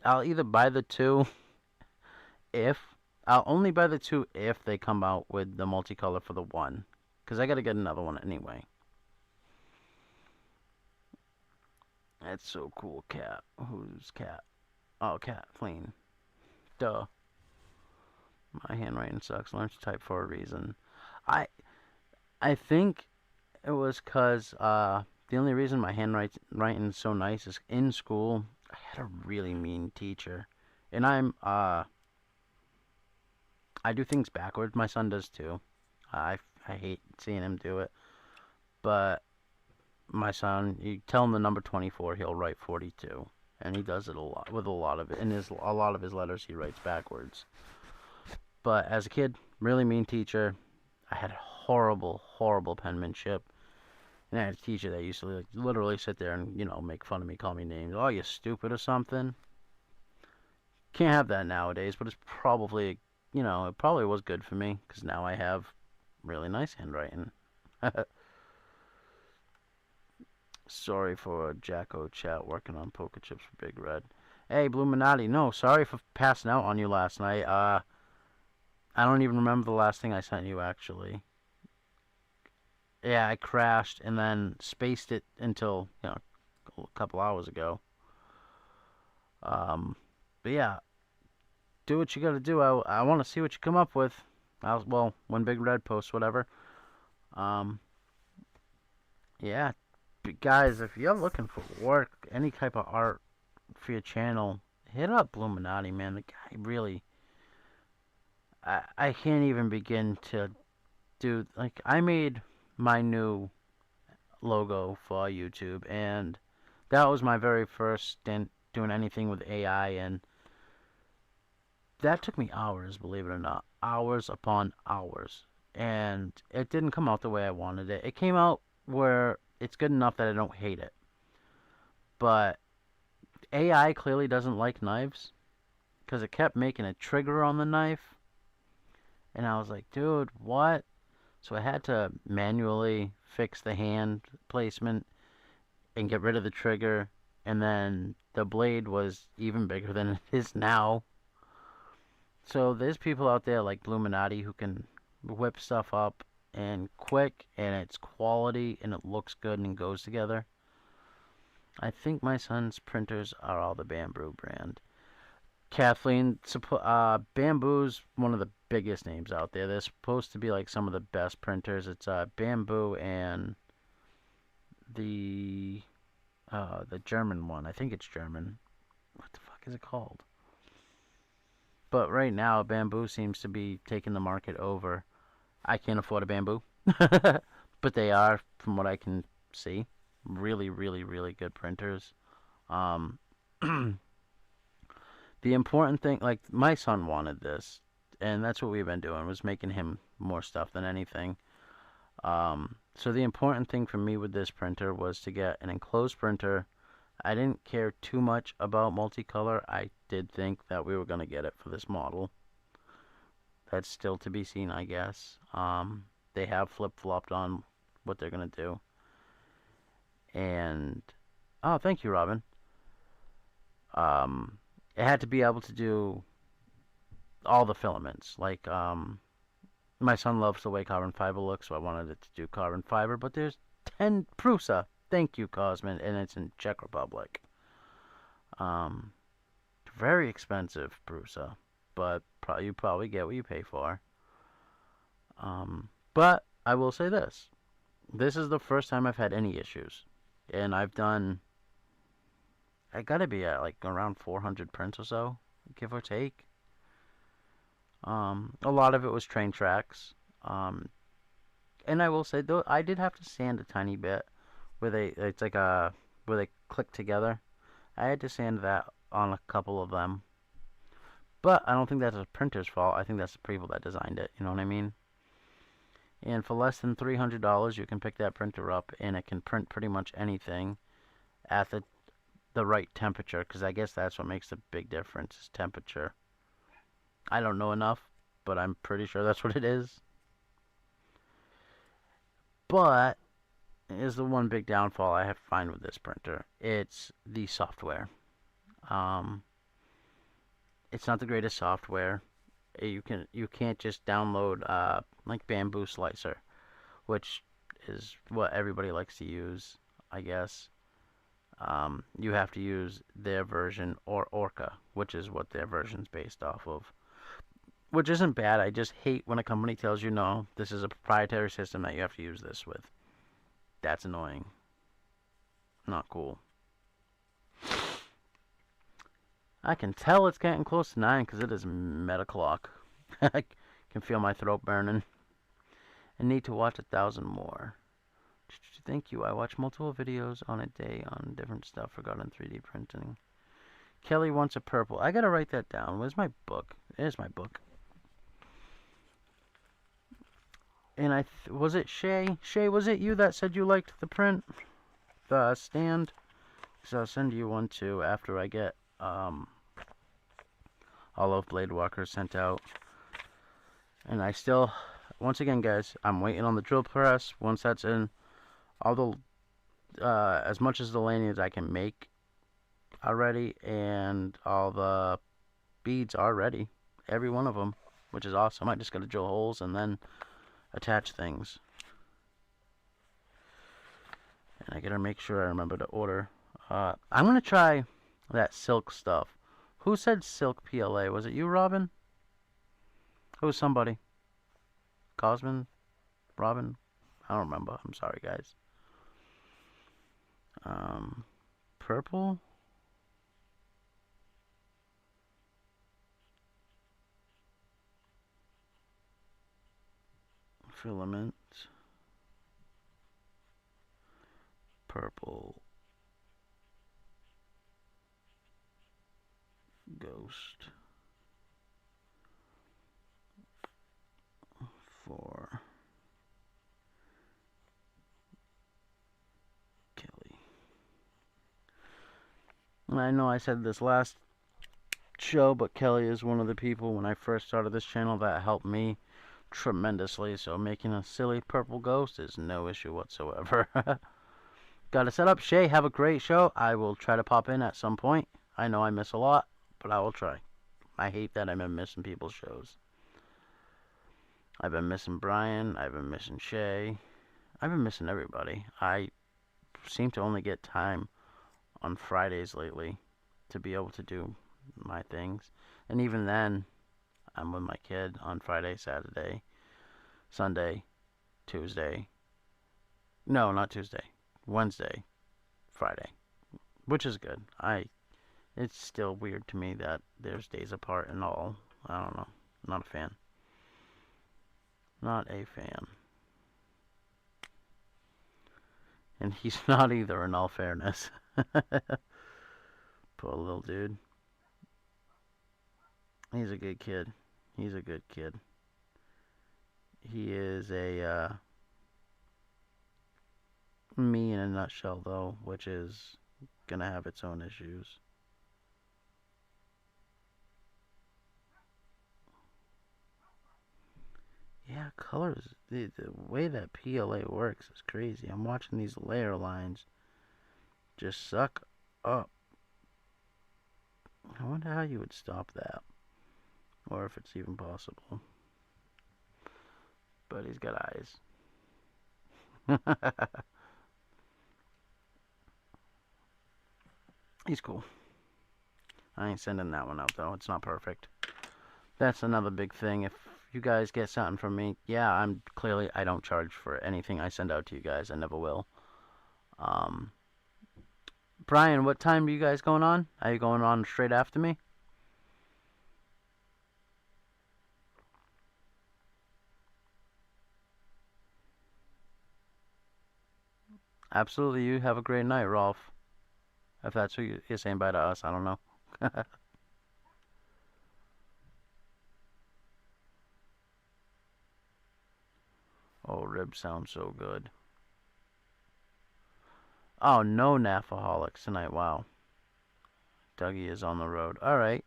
I'll either buy the 2 I'll only buy the 2 if they come out with the multicolor for the 1. Because I gotta get another one anyway. That's so cool, Cat. Who's Cat? Oh, Kathleen. Duh. My handwriting sucks. Learn to type for a reason. I think it was because the only reason my handwriting is so nice is in school I had a really mean teacher, and I do things backwards. My son does too. I hate seeing him do it, but my son, you tell him the number 24, he'll write 42, and he does it a lot with a lot of it. In a lot of his letters, he writes backwards. But as a kid, really mean teacher. I had horrible, horrible penmanship. And I had a teacher that used to literally sit there and, make fun of me, call me names. Oh, you stupid or something. Can't have that nowadays, but it's probably, it probably was good for me, because now I have really nice handwriting. Sorry for Jacko chat working on poker chips for Big Red. Hey, Bluminati, no, sorry for passing out on you last night. I don't even remember the last thing I sent you, actually. Yeah, I crashed and then spaced it until, a couple hours ago. But yeah, do what you gotta do. I want to see what you come up with. When Big Red posts, whatever. Yeah, guys, if you're looking for work, any type of art for your channel, hit up Bluminati, man. The guy really, I can't even begin to do, I made my new logo for YouTube, and that was my very first stint doing anything with AI, and that took me hours, believe it or not. Hours upon hours. And it didn't come out the way I wanted it. It came out where it's good enough that I don't hate it. But AI clearly doesn't like knives. because it kept making a trigger on the knife. And I was like, dude, what? So I had to manually fix the hand placement and get rid of the trigger. And then the blade was even bigger than it is now. So there's people out there like Bluminati who can whip stuff up and quick, and it's quality, and it looks good and goes together. I think my son's printers are all the Bamboo brand. Kathleen, Bamboo's one of the biggest names out there. They're supposed to be like some of the best printers. It's Bamboo and the German one. I think it's German. What the fuck is it called? But right now, Bamboo seems to be taking the market over. I can't afford a Bamboo, but they are, from what I can see, really, really, really good printers. Um, the important thing, like my son wanted this, and that's what we've been doing, was making him more stuff than anything. So the important thing for me with this printer was to get an enclosed printer. I didn't care too much about multicolor. I did think that we were going to get it for this model. That's still to be seen, I guess. They have flip-flopped on what they're going to do. And, oh, thank you, Robin. It had to be able to do all the filaments. Like, my son loves the way carbon fiber looks, so I wanted it to do carbon fiber. But there's 10 Prusa. Thank you, Cosmin, and it's in Czech Republic. Very expensive Prusa, but you probably get what you pay for. But I will say this. This is the first time I've had any issues. And I gotta be at like around 400 prints or so, give or take. A lot of it was train tracks. And I will say, though, I did have to sand a tiny bit where they click together. I had to sand that on a couple of them. But I don't think that's a printer's fault. I think that's the people that designed it. You know what I mean? And for less than $300, you can pick that printer up, and it can print pretty much anything at the right temperature, because I guess that's what makes the big difference, is temperature. I don't know enough, but I'm pretty sure that's what it is. But is the one big downfall I have to find with this printer. It's the software. It's not the greatest software. You can't just download like Bamboo Slicer, which is what everybody likes to use, I guess. You have to use their version, or Orca, which is what their version's based off of. Which isn't bad. I just hate when a company tells you, no, this is a proprietary system that you have to use this with. That's annoying. Not cool. I can tell it's getting close to 9 because it is meta-clock. I can feel my throat burning. I need to watch 1,000 more. Thank you. I watch multiple videos on a day on different stuff regarding 3D printing. Kelly wants a purple. I gotta write that down. Where's my book? There's my book. And was it Shay? Shay, was it you that said you liked the print? The stand? Because I'll send you one too after I get all of Blade Walker sent out. And I still, once again guys, I'm waiting on the drill press. Once that's in, all the, as much as the lanyards I can make are ready, and all the beads are ready. Every one of them, which is awesome. I just gotta drill holes and then attach things. And I gotta make sure I remember to order. I'm gonna try that silk stuff. Who said silk PLA? Was it you, Robin? Who was somebody? Cosmin? Robin? I don't remember. I'm sorry, guys. Purple? Filament. Purple. Ghost. For Kelly. And I know I said this last show, but Kelly is one of the people when I first started this channel that helped me tremendously. So making a silly purple ghost is no issue whatsoever. Got to set up. Shay, have a great show. I will try to pop in at some point. I know I miss a lot, but I will try. I hate that I've been missing people's shows. I've been missing Brian. I've been missing Shay. I've been missing everybody. I seem to only get time on Fridays lately to be able to do my things. And even then, I'm with my kid on Friday, Saturday, Sunday, Tuesday. No, not Tuesday. Wednesday, Friday, which is good. It's still weird to me that there's days apart and all. I don't know. Not a fan. Not a fan. And he's not either, in all fairness. Poor little dude. He's a good kid. He's a good kid. He is a me in a nutshell, though, which is gonna have its own issues. Yeah, colors. The way that PLA works is crazy. I'm watching these layer lines just suck up. I wonder how you would stop that, or if it's even possible. But he's got eyes. He's cool. I ain't sending that one out, though. It's not perfect. That's another big thing. If you guys get something from me, yeah, I don't charge for anything I send out to you guys. I never will. Brian, what time are you guys going on? Are you going on straight after me? Absolutely. You have a great night, Rolf. If that's who you're saying bye to us, I don't know. Oh, ribs sound so good. Oh, no Nafaholics tonight. Wow. Dougie is on the road. All right.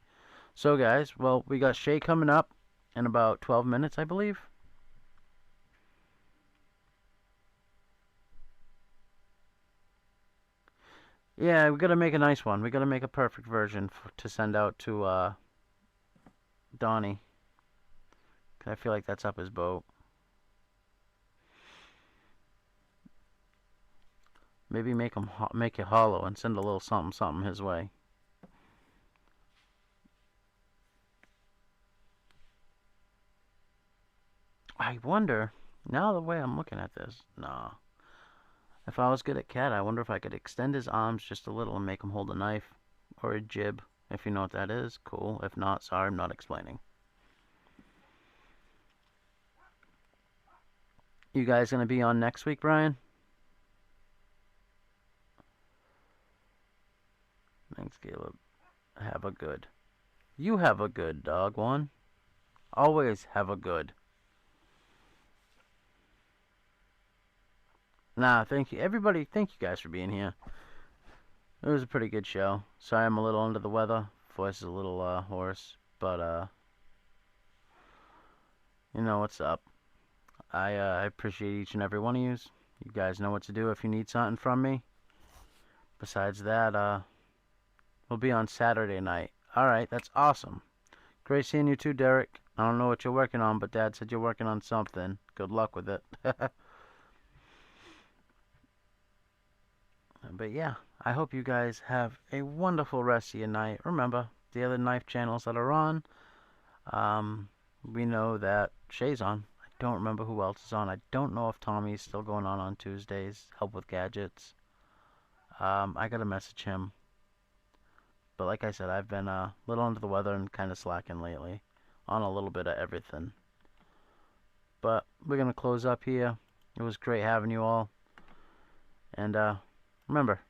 So, guys, well, we got Shay coming up in about 12 minutes, I believe. Yeah, we gotta make a nice one. We gotta make a perfect version to send out to Donnie. I feel like that's up his boat. Maybe make it hollow and send a little something something his way. I wonder, now the way I'm looking at this, nah. If I was good at cat, I wonder if I could extend his arms just a little and make him hold a knife or a jib. If you know what that is, cool. If not, sorry, I'm not explaining. You guys gonna be on next week, Brian? Thanks, Caleb. Have a good. You have a good, dog one. Always have a good. Nah, thank you. Everybody, thank you guys for being here. It was a pretty good show. Sorry I'm a little under the weather. Voice is a little hoarse. But, you know what's up. I appreciate each and every one of yous. You guys know what to do if you need something from me. Besides that, we'll be on Saturday night. Alright, that's awesome. Great seeing you too, Derek. I don't know what you're working on, but Dad said you're working on something. Good luck with it. But yeah, I hope you guys have a wonderful rest of your night. Remember, the other knife channels that are on, we know that Shay's on. I don't remember who else is on. I don't know if Tommy's still going on Tuesdays, help with gadgets. I gotta message him. But like I said, I've been a little under the weather and kind of slacking lately on a little bit of everything. But we're gonna close up here. It was great having you all. And remember,